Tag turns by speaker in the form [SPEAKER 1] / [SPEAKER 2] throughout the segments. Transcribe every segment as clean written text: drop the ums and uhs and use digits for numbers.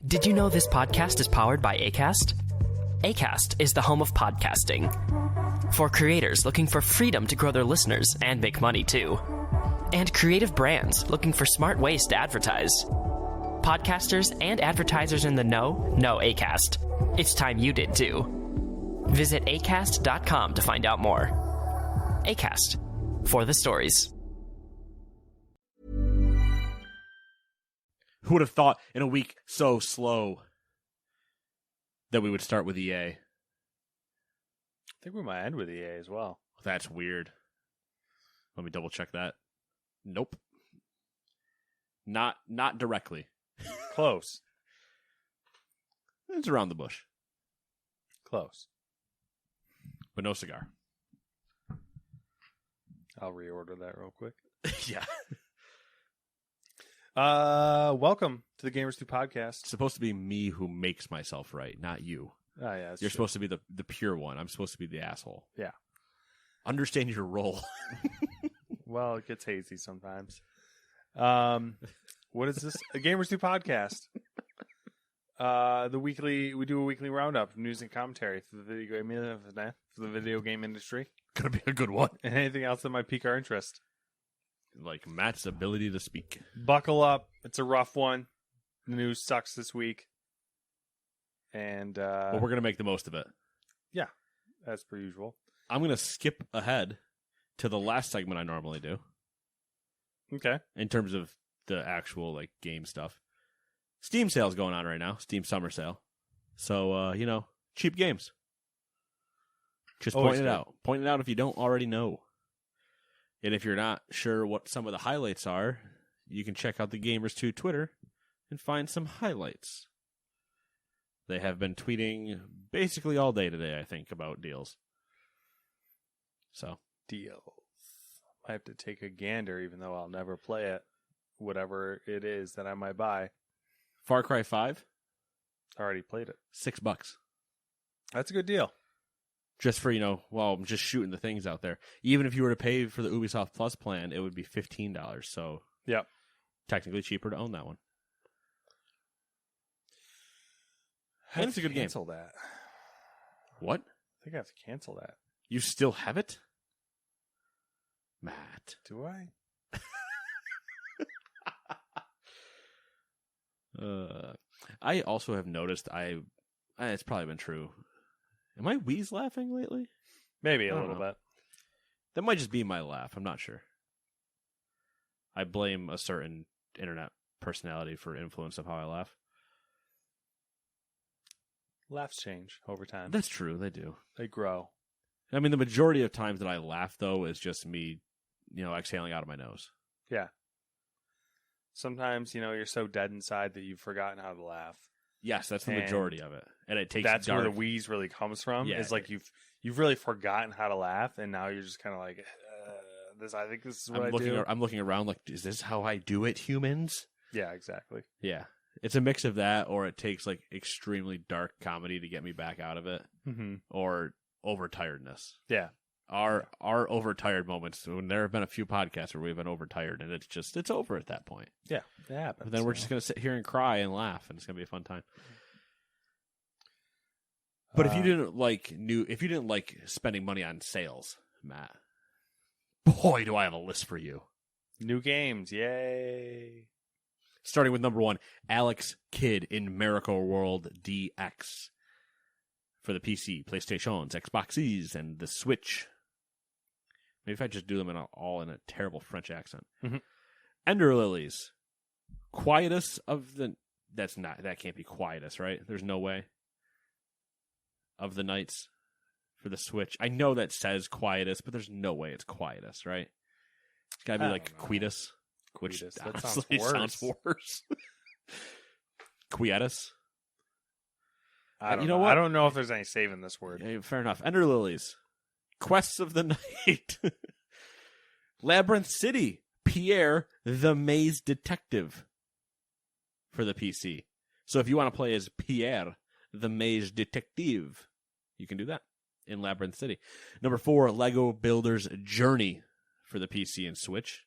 [SPEAKER 1] Did you know this podcast is powered by Acast? Acast is the home of podcasting. For creators looking for freedom to grow their listeners and make money too. And creative brands looking for smart ways to advertise. Podcasters and advertisers in the know Acast. It's time you did too. Visit acast.com to find out more. Acast, for the stories.
[SPEAKER 2] Who would have thought in a week so slow that we would start with EA?
[SPEAKER 3] I think we might end with EA as well.
[SPEAKER 2] That's weird. Let me double check that. Nope. Not directly.
[SPEAKER 3] Close.
[SPEAKER 2] It's around the bush.
[SPEAKER 3] Close.
[SPEAKER 2] But no cigar.
[SPEAKER 3] I'll reorder that real quick.
[SPEAKER 2] Yeah.
[SPEAKER 3] Welcome to the Gamers 2 podcast.
[SPEAKER 2] It's supposed to be me who makes myself right, not you.
[SPEAKER 3] Oh, yeah,
[SPEAKER 2] You're supposed to be the pure one. I'm supposed to be the asshole.
[SPEAKER 3] Yeah.
[SPEAKER 2] Understand your role.
[SPEAKER 3] Well, it gets hazy sometimes. What is this? A Gamers 2 podcast. We do a weekly roundup of news and commentary for the video game industry.
[SPEAKER 2] Gonna be a good one.
[SPEAKER 3] And anything else that might pique our interest.
[SPEAKER 2] Like Matt's ability to speak.
[SPEAKER 3] Buckle up. It's a rough one. The news sucks this week. And
[SPEAKER 2] But we're going to make the most of it.
[SPEAKER 3] Yeah, as per usual.
[SPEAKER 2] I'm going to skip ahead to the last segment I normally do.
[SPEAKER 3] Okay.
[SPEAKER 2] In terms of the actual game stuff. Steam sale's going on right now. Steam summer sale. So, cheap games. Just
[SPEAKER 3] Always
[SPEAKER 2] point it
[SPEAKER 3] good.
[SPEAKER 2] out. Point it out if you don't already know. And if you're not sure what some of the highlights are, you can check out the Gamers 2 Twitter and find some highlights. They have been tweeting basically all day today, I think, about deals. So,
[SPEAKER 3] Deals. I have to take a gander, even though I'll never play it. Whatever it is that I might buy.
[SPEAKER 2] Far Cry 5,
[SPEAKER 3] I already played it.
[SPEAKER 2] $6.
[SPEAKER 3] That's a good deal.
[SPEAKER 2] Just for, I'm just shooting the things out there. Even if you were to pay for the Ubisoft Plus plan, it would be $15. So,
[SPEAKER 3] yeah,
[SPEAKER 2] technically cheaper to own that one. And it's a good game.
[SPEAKER 3] Cancel that.
[SPEAKER 2] What?
[SPEAKER 3] I think I have to cancel that.
[SPEAKER 2] You still have it? Matt.
[SPEAKER 3] Do I?
[SPEAKER 2] I also have noticed it's probably been true. Am I wheeze laughing lately?
[SPEAKER 3] Maybe a
[SPEAKER 2] I don't
[SPEAKER 3] little
[SPEAKER 2] know.
[SPEAKER 3] bit.
[SPEAKER 2] That might just be my laugh. I'm not sure. I blame a certain internet personality for influence of how I laugh.
[SPEAKER 3] Laughs change over time.
[SPEAKER 2] That's true. They do.
[SPEAKER 3] They grow.
[SPEAKER 2] I mean, the majority of times that I laugh, though, is just me, exhaling out of my nose.
[SPEAKER 3] Yeah. Sometimes, you're so dead inside that you've forgotten how to laugh.
[SPEAKER 2] Yes, that's the
[SPEAKER 3] And
[SPEAKER 2] majority of it. And it takes
[SPEAKER 3] That's
[SPEAKER 2] dark.
[SPEAKER 3] where the wheeze really comes from.
[SPEAKER 2] Yeah.
[SPEAKER 3] Is like you've really forgotten how to laugh, and now you're just kind of like, I think this is what I do.
[SPEAKER 2] I'm looking around like, is this how I do it, humans?
[SPEAKER 3] Yeah, exactly.
[SPEAKER 2] Yeah. It's a mix of that, or it takes extremely dark comedy to get me back out of it,
[SPEAKER 3] Mm-hmm.
[SPEAKER 2] or overtiredness.
[SPEAKER 3] Yeah.
[SPEAKER 2] Our overtired moments. When there have been a few podcasts where we've been overtired, and it's over at that point.
[SPEAKER 3] Yeah, it happens.
[SPEAKER 2] But then we're just gonna sit here and cry and laugh, and it's gonna be a fun time. But if you didn't like spending money on sales, Matt, boy, do I have a list for you.
[SPEAKER 3] New games, yay!
[SPEAKER 2] Starting with number 1, Alex Kidd in Miracle World DX for the PC, PlayStations, Xboxes, and the Switch. Maybe if I just do them all in a terrible French accent.
[SPEAKER 3] Mm-hmm.
[SPEAKER 2] Ender Lilies, Quietus of the... That can't be Quietus, right? There's no way. Of the Nights for the Switch. I know that says Quietus, but there's no way it's Quietus, right? It's gotta be Quietus. Which
[SPEAKER 3] Quietus, that
[SPEAKER 2] honestly sounds worse. Quietus.
[SPEAKER 3] I don't
[SPEAKER 2] know
[SPEAKER 3] know.
[SPEAKER 2] what?
[SPEAKER 3] I don't know if there's any saving this word.
[SPEAKER 2] Yeah, fair enough. Ender Lilies. Quests of the Night. Labyrinth City. Pierre the Maze Detective for the PC. So if you want to play as Pierre the Maze Detective, you can do that in Labyrinth City. Number 4, Lego Builder's Journey for the PC and Switch.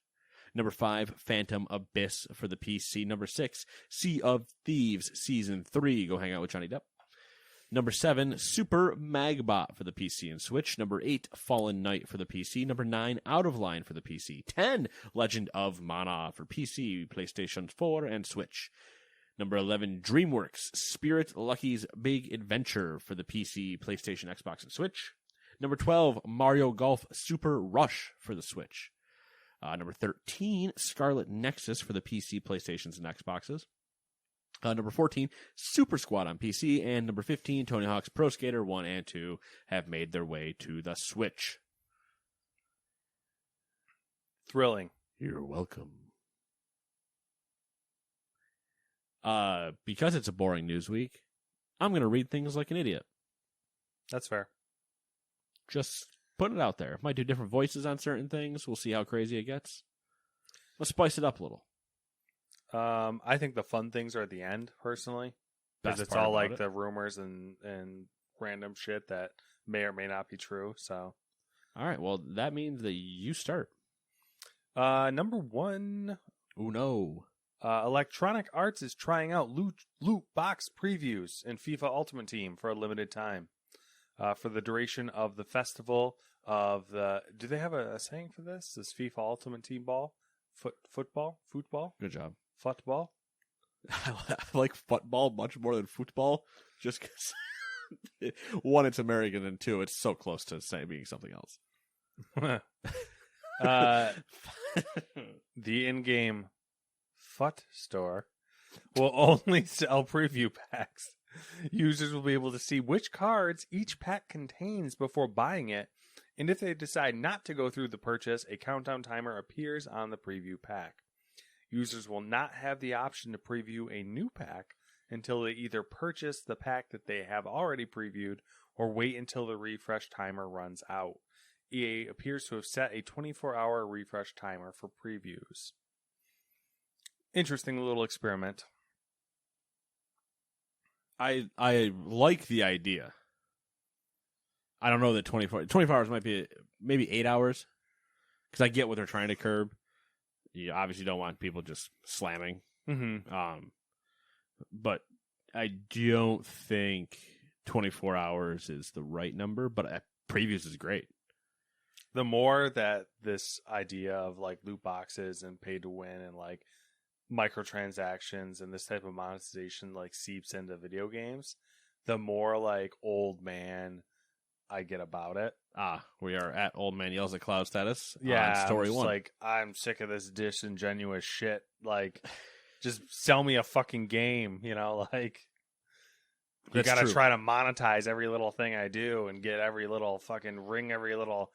[SPEAKER 2] Number 5, Phantom Abyss for the PC. Number 6, Sea of Thieves Season 3. Go hang out with Johnny Depp. Number 7, Super Magbot for the PC and Switch. Number 8, Fallen Knight for the PC. Number 9, Out of Line for the PC. 10, Legend of Mana for PC, PlayStation 4, and Switch. Number 11, DreamWorks Spirit Lucky's Big Adventure for the PC, PlayStation, Xbox, and Switch. Number 12, Mario Golf Super Rush for the Switch. Number 13, Scarlet Nexus for the PC, PlayStations, and Xboxes. Number 14, Super Squad on PC. And number 15, Tony Hawk's Pro Skater 1 and 2 have made their way to the Switch.
[SPEAKER 3] Thrilling.
[SPEAKER 2] You're welcome. Because it's a boring news week, I'm going to read things like an idiot.
[SPEAKER 3] That's fair.
[SPEAKER 2] Just put it out there. Might do different voices on certain things. We'll see how crazy it gets. Let's spice it up a little.
[SPEAKER 3] I think the fun things are at the end, personally. Because it's all like the rumors and random shit that may or may not be true. So,
[SPEAKER 2] all right. Well, that means that you start.
[SPEAKER 3] Number 1.
[SPEAKER 2] Uno.
[SPEAKER 3] Electronic Arts is trying out loot box previews in FIFA Ultimate Team for a limited time. For the duration of the festival of the... Do they have a saying for this? This FIFA Ultimate Team ball? Football?
[SPEAKER 2] Good job.
[SPEAKER 3] Football?
[SPEAKER 2] I like football much more than football, just because 1, it's American, and 2, it's so close to being something else.
[SPEAKER 3] The in-game FUT store will only sell preview packs. Users will be able to see which cards each pack contains before buying it, and if they decide not to go through the purchase, a countdown timer appears on the preview pack. Users will not have the option to preview a new pack until they either purchase the pack that they have already previewed or wait until the refresh timer runs out. EA appears to have set a 24-hour refresh timer for previews. Interesting little experiment.
[SPEAKER 2] I like the idea. I don't know that 24 hours might be maybe 8 hours, because I get what they're trying to curb. You obviously don't want people just slamming.
[SPEAKER 3] Mm-hmm.
[SPEAKER 2] But I don't think 24 hours is the right number, but previews is great.
[SPEAKER 3] The more that this idea of like loot boxes and pay to win and like microtransactions and this type of monetization like seeps into video games, the more like old man I get about it.
[SPEAKER 2] We are at Old Man Yells at Cloud status.
[SPEAKER 3] Yeah,
[SPEAKER 2] Story 1.
[SPEAKER 3] Like, I'm sick of this disingenuous shit. Like, just sell me a fucking game, you know? Like, you gotta try to monetize every little thing I do and get every little fucking wring every little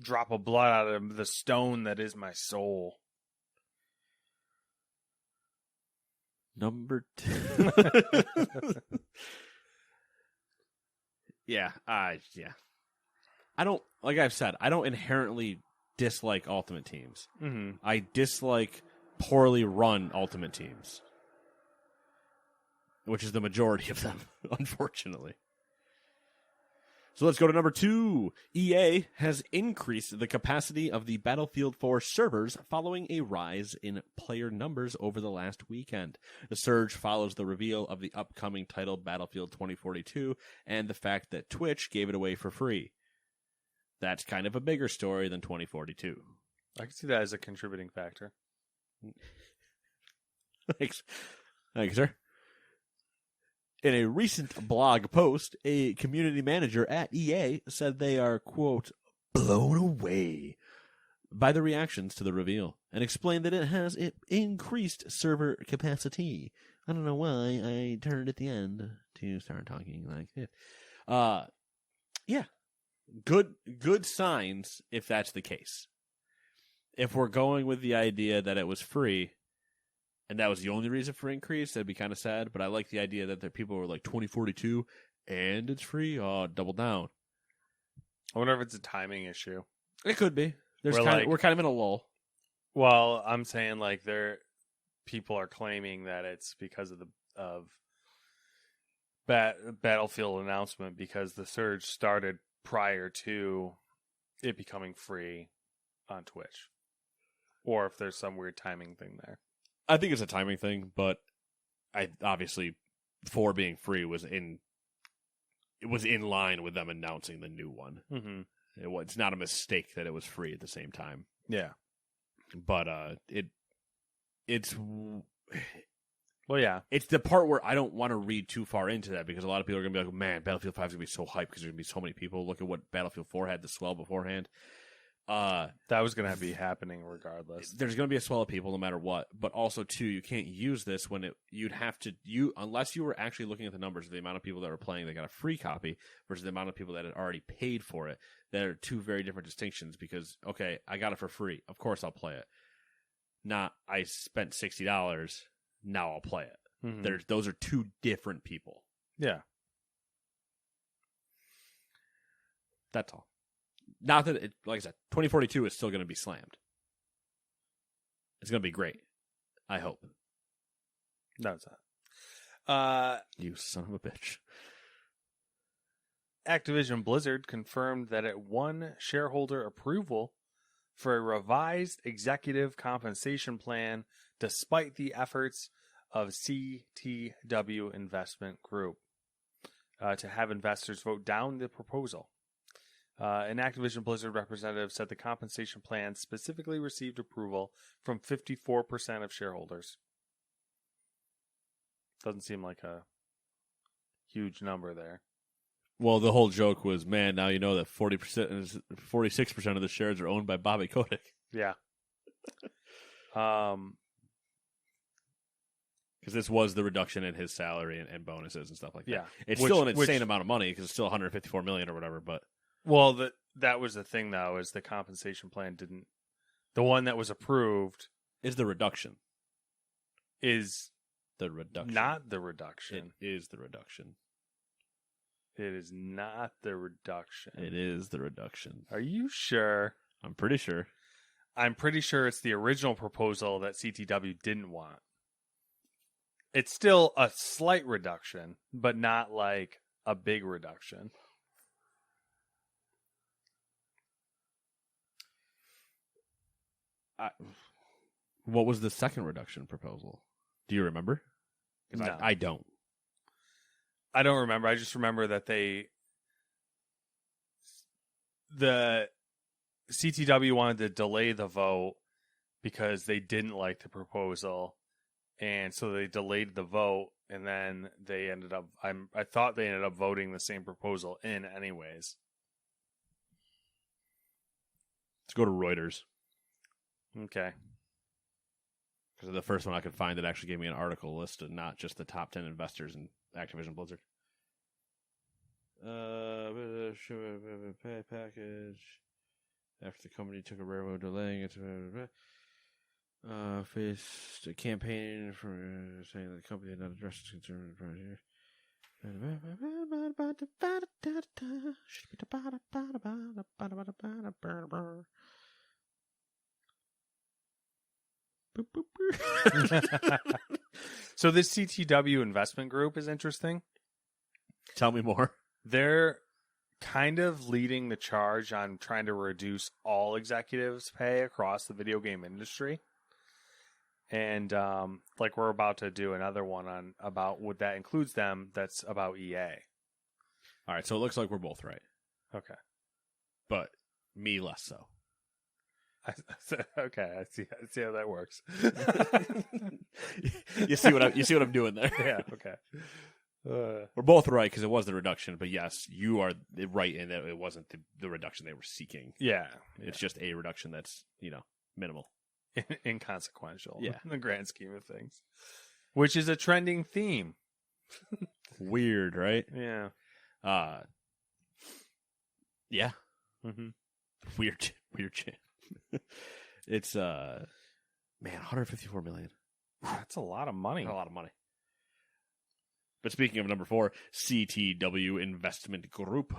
[SPEAKER 3] drop of blood out of the stone that is my soul.
[SPEAKER 2] Number 2. Yeah. I don't, like I've said, I don't inherently dislike Ultimate Teams.
[SPEAKER 3] Mm-hmm.
[SPEAKER 2] I dislike poorly run Ultimate Teams, which is the majority of them, unfortunately. So let's go to number 2. EA has increased the capacity of the Battlefield 4 servers following a rise in player numbers over the last weekend. The surge follows the reveal of the upcoming title Battlefield 2042 and the fact that Twitch gave it away for free. That's kind of a bigger story than 2042.
[SPEAKER 3] I can see that as a contributing factor.
[SPEAKER 2] Thanks, sir. In a recent blog post, a community manager at EA said they are, quote, blown away by the reactions to the reveal, and explained that it has increased server capacity. I don't know why I turned at the end to start talking like this. Yeah. Good signs if that's the case. If we're going with the idea that it was free, and that was the only reason for increase, that'd be kind of sad. But I like the idea that people were like 2042 and it's free. Oh, double down.
[SPEAKER 3] I wonder if it's a timing issue.
[SPEAKER 2] It could be. We're kind of in a lull.
[SPEAKER 3] Well, I'm saying like people are claiming that it's because of Battlefield announcement, because the surge started prior to it becoming free on Twitch. or if there's some weird timing thing there.
[SPEAKER 2] I think it's a timing thing, but I obviously 4 being free was in line with them announcing the new one.
[SPEAKER 3] Mm-hmm.
[SPEAKER 2] It's not a mistake that it was free at the same time.
[SPEAKER 3] Yeah.
[SPEAKER 2] But it's
[SPEAKER 3] Well, yeah.
[SPEAKER 2] it's the part where I don't want to read too far into that, because a lot of people are going to be like, man, Battlefield 5 is going to be so hyped because there's going to be so many people. Look at what Battlefield 4 had to swell beforehand.
[SPEAKER 3] That was going to be happening regardless.
[SPEAKER 2] There's going to be a swell of people no matter what. But also, too, you can't use this when you'd have to, unless you were actually looking at the numbers of the amount of people that were playing that got a free copy versus the amount of people that had already paid for it. There are two very different distinctions, because, okay, I got it for free. Of course I'll play it. Not, I spent $60. Now I'll play it.
[SPEAKER 3] Mm-hmm.
[SPEAKER 2] Those are two different people.
[SPEAKER 3] Yeah.
[SPEAKER 2] That's all. Not that it, like I said, 2042 is still going to be slammed. It's going to be great. I hope.
[SPEAKER 3] No, it's not.
[SPEAKER 2] You son of a bitch.
[SPEAKER 3] Activision Blizzard confirmed that it won shareholder approval for a revised executive compensation plan despite the efforts of CTW Investment Group to have investors vote down the proposal. An Activision Blizzard representative said the compensation plan specifically received approval from 54% of shareholders. Doesn't seem like a huge number there.
[SPEAKER 2] Well, the whole joke was, man, now you know that 46% of the shares are owned by Bobby Kotick.
[SPEAKER 3] Yeah.
[SPEAKER 2] Because this was the reduction in his salary and bonuses and stuff like that.
[SPEAKER 3] Yeah.
[SPEAKER 2] It's still an insane amount of money, because it's still $154 million or whatever, but...
[SPEAKER 3] Well, that was the thing, though, is the compensation plan didn't... The one that was approved...
[SPEAKER 2] Is the reduction.
[SPEAKER 3] Is...
[SPEAKER 2] The reduction.
[SPEAKER 3] Not the reduction.
[SPEAKER 2] It is the reduction.
[SPEAKER 3] It is not the reduction.
[SPEAKER 2] It is the reduction.
[SPEAKER 3] Are you sure?
[SPEAKER 2] I'm pretty sure.
[SPEAKER 3] I'm pretty sure it's the original proposal that CTW didn't want. It's still a slight reduction, but not like a big reduction.
[SPEAKER 2] What was the second reduction proposal? Do you remember?
[SPEAKER 3] No.
[SPEAKER 2] I don't.
[SPEAKER 3] I don't remember. I just remember that the CTW wanted to delay the vote because they didn't like the proposal, and so they delayed the vote, and then they ended up I thought they ended up voting the same proposal in anyways.
[SPEAKER 2] Let's go to Reuters.
[SPEAKER 3] Okay.
[SPEAKER 2] Because the first one I could find that actually gave me an article list and not just the top 10 investors in Activision Blizzard. Pay package. After the company took a railroad delaying it, faced a campaign for saying that the company had not addressed its concern with the project.
[SPEAKER 3] So this CTW investment group is interesting.
[SPEAKER 2] Tell me more.
[SPEAKER 3] They're kind of leading the charge on trying to reduce all executives' pay across the video game industry. And like we're about to do another one on about what that includes them. That's about EA.
[SPEAKER 2] All right, so it looks like we're both right,
[SPEAKER 3] Okay.
[SPEAKER 2] but me less so.
[SPEAKER 3] Okay, I see how that works.
[SPEAKER 2] You see what I'm doing there?
[SPEAKER 3] Yeah. Okay.
[SPEAKER 2] We're both right because it was the reduction, but yes, you are right in that it wasn't the reduction they were seeking.
[SPEAKER 3] Yeah.
[SPEAKER 2] It's just a reduction that's minimal,
[SPEAKER 3] Inconsequential.
[SPEAKER 2] Yeah.
[SPEAKER 3] In the grand scheme of things, which is a trending theme.
[SPEAKER 2] Weird, right?
[SPEAKER 3] Yeah.
[SPEAKER 2] Yeah.
[SPEAKER 3] Mm-hmm.
[SPEAKER 2] Weird shit. It's man, $154 million.
[SPEAKER 3] That's a lot of money.
[SPEAKER 2] A lot of money. But speaking of number 4, CTW Investment Group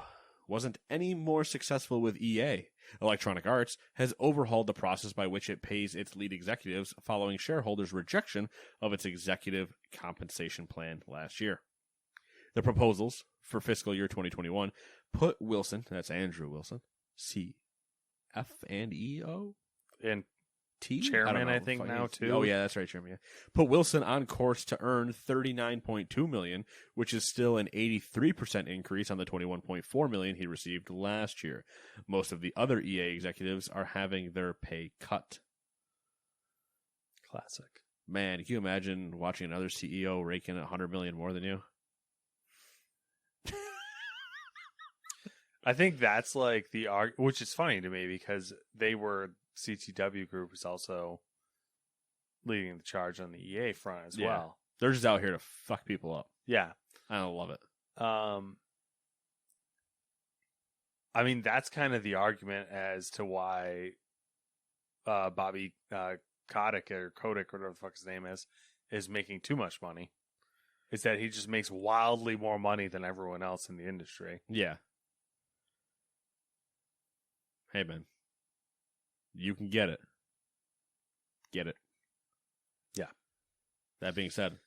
[SPEAKER 2] wasn't any more successful with EA. Electronic Arts has overhauled the process by which it pays its lead executives following shareholders' rejection of its executive compensation plan last year. The proposals for fiscal year 2021 put Wilson, that's Andrew Wilson, CFO?
[SPEAKER 3] And Chairman,
[SPEAKER 2] don't know.
[SPEAKER 3] I think, now, too.
[SPEAKER 2] Oh yeah, that's right, chairman. Yeah. Put Wilson on course to earn $39.2 million, which is still an 83% increase on the $21.4 million he received last year. Most of the other EA executives are having their pay cut.
[SPEAKER 3] Classic.
[SPEAKER 2] Man, can you imagine watching another CEO raking $100 million more than you?
[SPEAKER 3] I think that's like which is funny to me because CTW Group is also leading the charge on the EA front as well.
[SPEAKER 2] They're just out here to fuck people up.
[SPEAKER 3] Yeah.
[SPEAKER 2] I don't love it.
[SPEAKER 3] I mean, that's kind of the argument as to why Bobby Kotick or whatever the fuck his name is making too much money. Is that he just makes wildly more money than everyone else in the industry.
[SPEAKER 2] Yeah. Hey, man. You can get it. Get it.
[SPEAKER 3] Yeah.
[SPEAKER 2] That being said,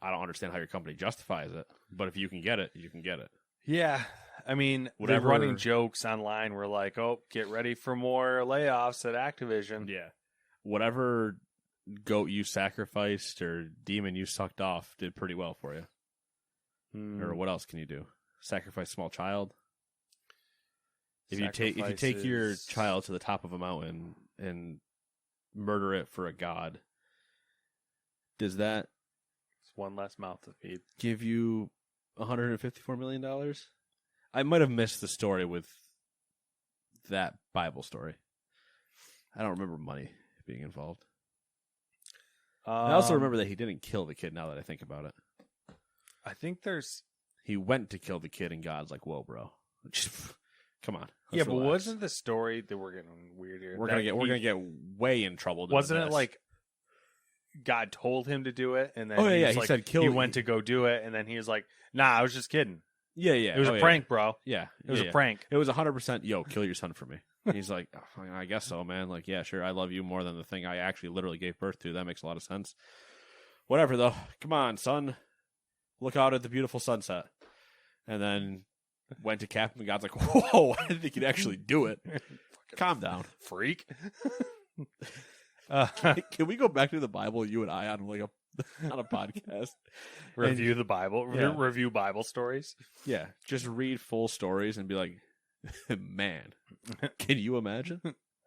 [SPEAKER 2] I don't understand how your company justifies it, but if you can get it, you can get it.
[SPEAKER 3] Yeah. I mean, they're running jokes online where like, oh, get ready for more layoffs at Activision.
[SPEAKER 2] Yeah. Whatever goat you sacrificed or demon you sucked off did pretty well for you. Or what else can you do? Sacrifice a small child? If you take your child to the top of a mountain and murder it for a god, does that
[SPEAKER 3] one less mouth to feed
[SPEAKER 2] give you $154 million? I might have missed the story with that Bible story. I don't remember money being involved. I also remember that he didn't kill the kid. Now that I think about it,
[SPEAKER 3] I think
[SPEAKER 2] he went to kill the kid, and God's like, "Whoa, bro." Come on.
[SPEAKER 3] Yeah, but wasn't the story that we're getting weird here?
[SPEAKER 2] We're gonna get way in trouble.
[SPEAKER 3] Wasn't it like God told him to do it, and then
[SPEAKER 2] he said kill.
[SPEAKER 3] He went to go do it, and then he was like, "Nah, I was just kidding."
[SPEAKER 2] Yeah.
[SPEAKER 3] It was a prank, bro.
[SPEAKER 2] Yeah,
[SPEAKER 3] it was a prank.
[SPEAKER 2] It was 100%. Yo, kill your son for me. He's like, oh, I guess so, man. Like, yeah, sure. I love you more than the thing I actually literally gave birth to. That makes a lot of sense. Whatever, though. Come on, son. Look out at the beautiful sunset. And then went to Captain, and God's like, whoa, I didn't think you'd actually do it. Calm down.
[SPEAKER 3] Freak.
[SPEAKER 2] Can we go back to the Bible, you and I, on like on a podcast?
[SPEAKER 3] Review the Bible? Yeah. Review Bible stories?
[SPEAKER 2] Yeah. Just read full stories and be like, man, can you imagine?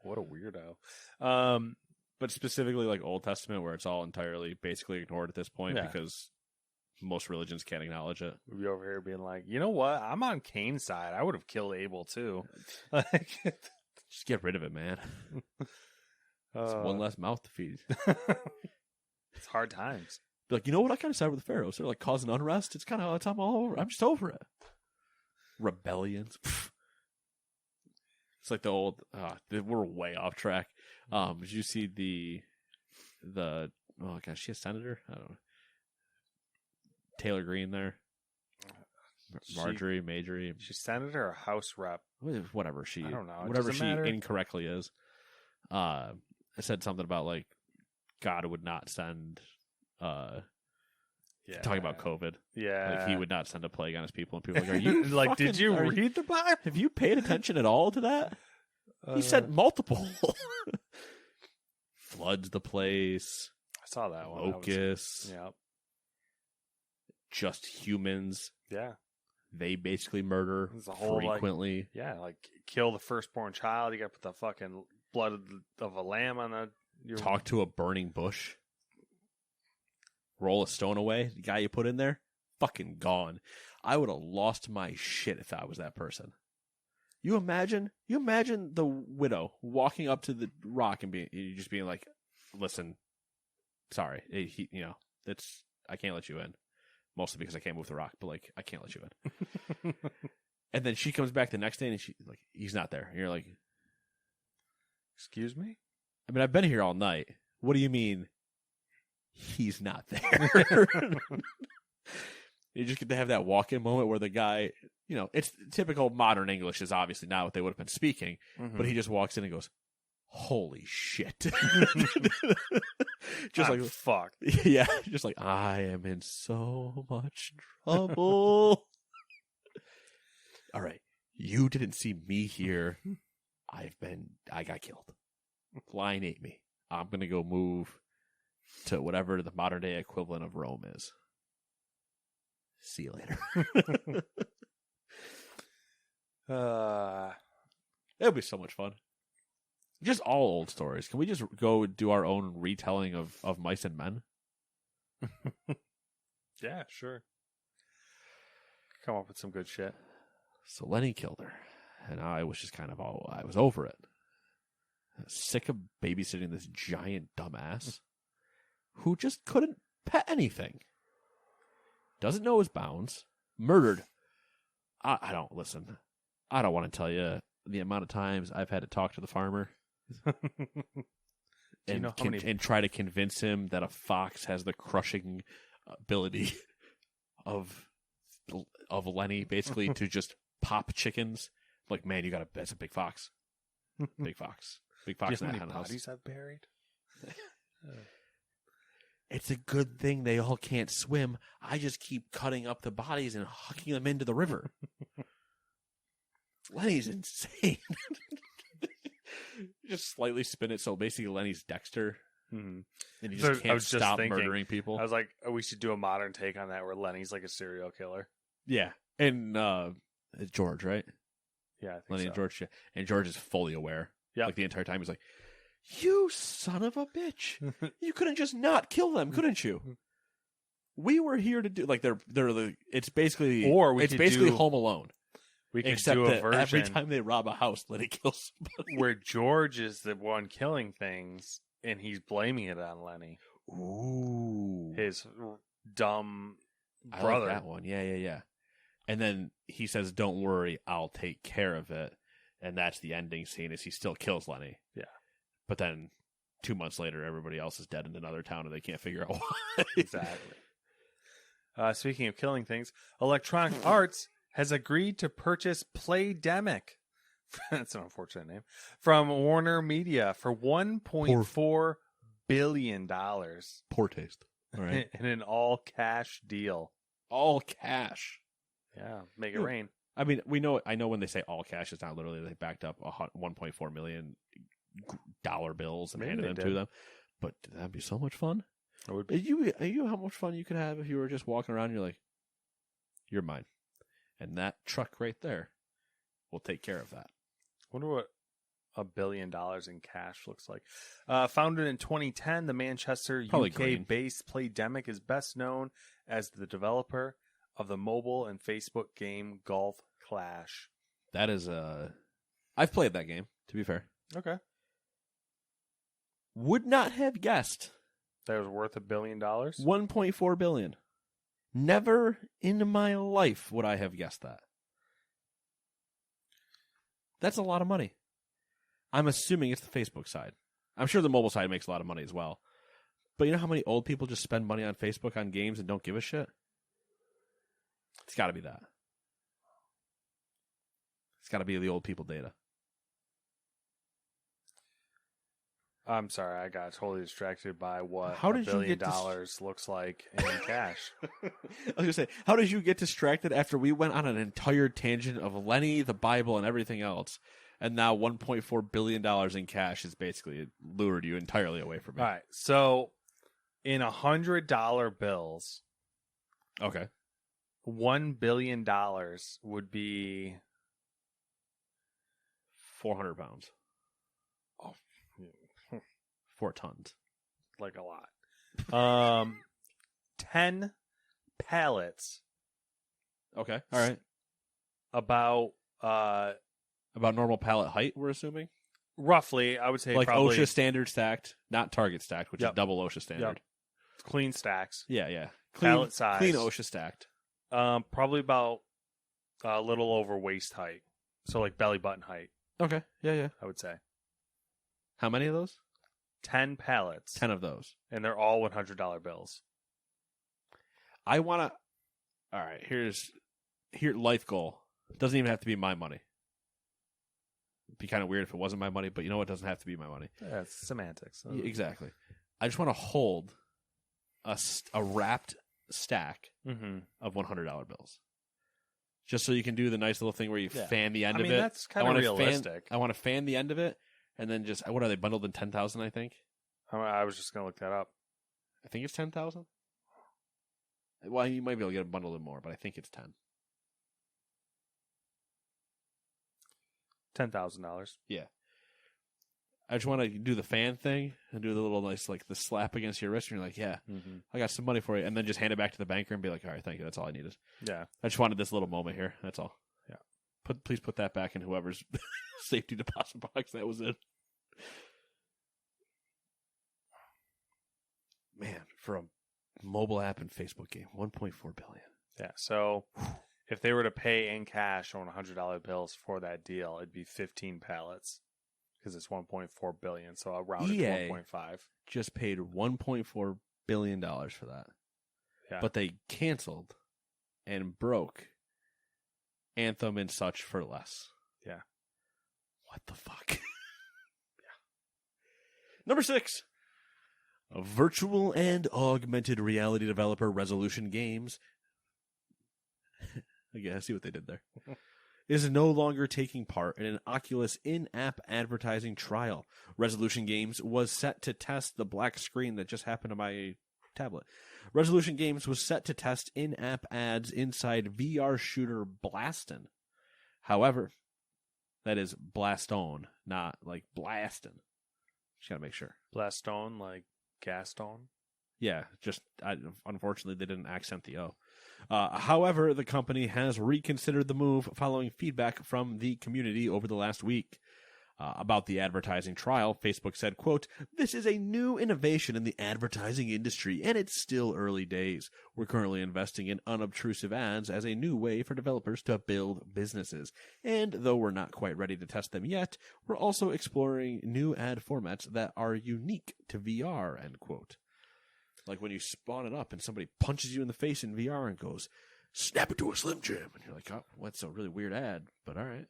[SPEAKER 3] What a weirdo.
[SPEAKER 2] But specifically like Old Testament, where it's all entirely basically ignored at this point because most religions can't acknowledge it.
[SPEAKER 3] We'd be over here being like, you know what? I'm on Cain's side. I would have killed Abel too.
[SPEAKER 2] Just get rid of it, man. It's one less mouth to feed.
[SPEAKER 3] It's hard times.
[SPEAKER 2] Be like, you know what? I kind of side with the Pharaohs. They're like causing unrest. It's kind of, I'm all over. I'm just over it. Rebellions. It's like the old. We're way off track. Did you see the? Oh gosh, she a senator? I don't know. Taylor Greene there. Marjorie.
[SPEAKER 3] She's senator or House rep?
[SPEAKER 2] Whatever she.
[SPEAKER 3] I don't know.
[SPEAKER 2] Whatever she incorrectly is. I said something about like God would not send. Talking about COVID.
[SPEAKER 3] Yeah.
[SPEAKER 2] Like he would not send a plague on his people, and people are like, are you
[SPEAKER 3] like, did you read the Bible?
[SPEAKER 2] Have you paid attention at all to that? He sent multiple. Floods the place.
[SPEAKER 3] I saw that one.
[SPEAKER 2] Locusts.
[SPEAKER 3] Yeah.
[SPEAKER 2] Just humans.
[SPEAKER 3] Yeah.
[SPEAKER 2] They basically murder frequently.
[SPEAKER 3] Like kill the firstborn child. You got to put the fucking blood of a lamb on
[SPEAKER 2] talk to a burning bush. Roll a stone away. The guy you put in there, fucking gone. I would have lost my shit if I was that person. You imagine the widow walking up to the rock and being like, "Listen, sorry, I can't let you in." Mostly because I can't move the rock, but like I can't let you in. And then she comes back the next day and he's not there. And you're like,
[SPEAKER 3] "Excuse me?
[SPEAKER 2] I mean, I've been here all night. What do you mean he's not there?" You just get to have that walk-in moment where the guy, it's typical modern English is obviously not what they would have been speaking, but he just walks in and goes, "Holy shit." Just like,
[SPEAKER 3] fuck.
[SPEAKER 2] Yeah, just like, I am in so much trouble. All right, you didn't see me here. I got killed. Lion ate me. I'm going to go move to whatever the modern day equivalent of Rome is. See you later. It'll be so much fun. Just all old stories. Can we just go do our own retelling of Mice and Men?
[SPEAKER 3] Yeah, sure. Come up with some good shit.
[SPEAKER 2] So Lenny killed her. And I was just kind of I was over it. Sick of babysitting this giant dumbass who just couldn't pet anything. Doesn't know his bounds. Murdered. I don't listen. I don't want to tell you the amount of times I've had to talk to the farmer and try to convince him that a fox has the crushing ability of Lenny, basically to just pop chickens. Like, man, that's a big fox. Big fox. Big fox.
[SPEAKER 3] Do you know
[SPEAKER 2] in that
[SPEAKER 3] how many
[SPEAKER 2] house.
[SPEAKER 3] bodies I've buried?
[SPEAKER 2] It's a good thing they all can't swim. I just keep cutting up the bodies and hucking them into the river. Lenny's insane. Just slightly spin it so basically Lenny's Dexter.
[SPEAKER 3] Mm-hmm.
[SPEAKER 2] And he just can't stop murdering people.
[SPEAKER 3] I was like, we should do a modern take on that where Lenny's like a serial killer.
[SPEAKER 2] Yeah. And George, right?
[SPEAKER 3] Yeah, I think
[SPEAKER 2] Lenny
[SPEAKER 3] so.
[SPEAKER 2] and George. Yeah. And George is fully aware.
[SPEAKER 3] Yeah.
[SPEAKER 2] Like the entire time he's like, you son of a bitch. You couldn't just not kill them, couldn't you? We were here to do like it's basically Home Alone.
[SPEAKER 3] We could
[SPEAKER 2] Except
[SPEAKER 3] do a
[SPEAKER 2] that
[SPEAKER 3] version
[SPEAKER 2] every time they rob a house, Lenny kills somebody.
[SPEAKER 3] where George is the one killing things and he's blaming it on Lenny.
[SPEAKER 2] Ooh.
[SPEAKER 3] His dumb
[SPEAKER 2] I
[SPEAKER 3] brother.
[SPEAKER 2] like that one. Yeah. And then he says, don't worry, I'll take care of it. And that's the ending scene is he still kills Lenny.
[SPEAKER 3] Yeah.
[SPEAKER 2] But then 2 months later, everybody else is dead in another town and they can't figure out why.
[SPEAKER 3] Exactly. Speaking of killing things, Electronic Arts has agreed to purchase Playdemic. That's an unfortunate name. From Warner Media for $1.4 billion.
[SPEAKER 2] Poor taste. All right.
[SPEAKER 3] In an all-cash deal.
[SPEAKER 2] All cash.
[SPEAKER 3] Yeah, make it rain.
[SPEAKER 2] I mean, I know when they say all cash, it's not literally they backed up $1.4 million bills and
[SPEAKER 3] Maybe
[SPEAKER 2] handed
[SPEAKER 3] they
[SPEAKER 2] them
[SPEAKER 3] did.
[SPEAKER 2] to them. But that'd be so much fun.
[SPEAKER 3] It would be.
[SPEAKER 2] You know how much fun you could have if you were just walking around and you're like, you're mine. And that truck right there will take care of that.
[SPEAKER 3] Wonder what $1 billion in cash looks like. Founded in 2010, the Manchester,
[SPEAKER 2] Probably green.
[SPEAKER 3] UK-based Playdemic is best known as the developer of the mobile and Facebook game Golf Clash.
[SPEAKER 2] That is I've played that game, to be fair.
[SPEAKER 3] Okay.
[SPEAKER 2] Would not have guessed
[SPEAKER 3] That was worth $1 billion?
[SPEAKER 2] 1.4 billion. Never in my life would I have guessed that. That's a lot of money. I'm assuming it's the Facebook side. I'm sure the mobile side makes a lot of money as well. But you know how many old people just spend money on Facebook on games and don't give a shit? It's got to be that. It's got to be the old people data.
[SPEAKER 3] I'm sorry, I got totally distracted by what
[SPEAKER 2] How did
[SPEAKER 3] $1 billion
[SPEAKER 2] you get
[SPEAKER 3] looks like in cash.
[SPEAKER 2] I was going to say, how did you get distracted after we went on an entire tangent of Lenny, the Bible, and everything else, and now $1.4 billion in cash is basically lured you entirely away from it?
[SPEAKER 3] All right, so in $100 bills,
[SPEAKER 2] Okay.
[SPEAKER 3] $1 billion would be
[SPEAKER 2] 400 pounds.
[SPEAKER 3] Oh,
[SPEAKER 2] 4 tons.
[SPEAKER 3] like a lot. 10 pallets.
[SPEAKER 2] Okay. All right.
[SPEAKER 3] About
[SPEAKER 2] About normal pallet height, we're assuming?
[SPEAKER 3] roughly, I would say
[SPEAKER 2] Like
[SPEAKER 3] probably
[SPEAKER 2] OSHA standard stacked, not Target stacked, which
[SPEAKER 3] Yep.
[SPEAKER 2] is double OSHA standard.
[SPEAKER 3] Yep. clean stacks.
[SPEAKER 2] Yeah.
[SPEAKER 3] Pallet size.
[SPEAKER 2] Clean OSHA stacked.
[SPEAKER 3] Probably about a little over waist height. So like belly button height,
[SPEAKER 2] Okay. Yeah.
[SPEAKER 3] I would say.
[SPEAKER 2] How many of those?
[SPEAKER 3] 10 pallets.
[SPEAKER 2] 10 of those.
[SPEAKER 3] And they're all $100 bills.
[SPEAKER 2] I want to. All right. Here, life goal. It doesn't even have to be my money. It'd be kind of weird if it wasn't my money, but you know what? It doesn't have to be my money.
[SPEAKER 3] Yeah, it's semantics.
[SPEAKER 2] Yeah, exactly. I just want to hold a wrapped stack
[SPEAKER 3] Mm-hmm.
[SPEAKER 2] of $100 bills. Just so you can do the nice little thing where you
[SPEAKER 3] Yeah.
[SPEAKER 2] fan the end
[SPEAKER 3] I
[SPEAKER 2] of
[SPEAKER 3] mean,
[SPEAKER 2] it.
[SPEAKER 3] that's kind of
[SPEAKER 2] wanna
[SPEAKER 3] realistic.
[SPEAKER 2] I want to fan the end of it, and then just, what are they, bundled in 10,000, I think?
[SPEAKER 3] I was just going to look that up.
[SPEAKER 2] I think it's 10,000. Well, you might be able to get a bundle of more, but I think it's 10.
[SPEAKER 3] $10,000.
[SPEAKER 2] Yeah. I just want to do the fan thing and do the little nice, like the slap against your wrist, and you're like, yeah, I got some money for you, and then just hand it back to the banker and be like, all right, thank you, that's all I needed.
[SPEAKER 3] Yeah.
[SPEAKER 2] I just wanted this little moment here, that's all.
[SPEAKER 3] Yeah.
[SPEAKER 2] Please put that back in whoever's safety deposit box that was in. Man, for a mobile app and Facebook game, $1.4 billion.
[SPEAKER 3] Yeah. So if they were to pay in cash on $100 bills for that deal, it'd be 15 pallets because it's 1.4 billion. So around
[SPEAKER 2] EA
[SPEAKER 3] 1.5.
[SPEAKER 2] just paid $1.4 billion for that.
[SPEAKER 3] Yeah.
[SPEAKER 2] But they canceled and broke Anthem and such for less.
[SPEAKER 3] Yeah.
[SPEAKER 2] What the fuck? Yeah. Number 6. A virtual and augmented reality developer, Resolution Games. Again, I see what they did there. Is no longer taking part in an Oculus in-app advertising trial. Resolution Games was set to test the black screen that just happened on my tablet. Resolution Games was set to test in-app ads inside VR shooter Blaston. However, that is Blastone, not like Blastin'. Just gotta make sure.
[SPEAKER 3] Blastone, like Gaston.
[SPEAKER 2] Yeah, just unfortunately they didn't accent the O. However, the company has reconsidered the move following feedback from the community over the last week. About the advertising trial, Facebook said, quote, "This is a new innovation in the advertising industry, and it's still early days. We're currently investing in unobtrusive ads as a new way for developers to build businesses. And though we're not quite ready to test them yet, we're also exploring new ad formats that are unique to VR," end quote. Like when you spawn it up and somebody punches you in the face in VR and goes, "Snap it to a Slim Jim." And you're like, oh, what's a really weird ad, but all right.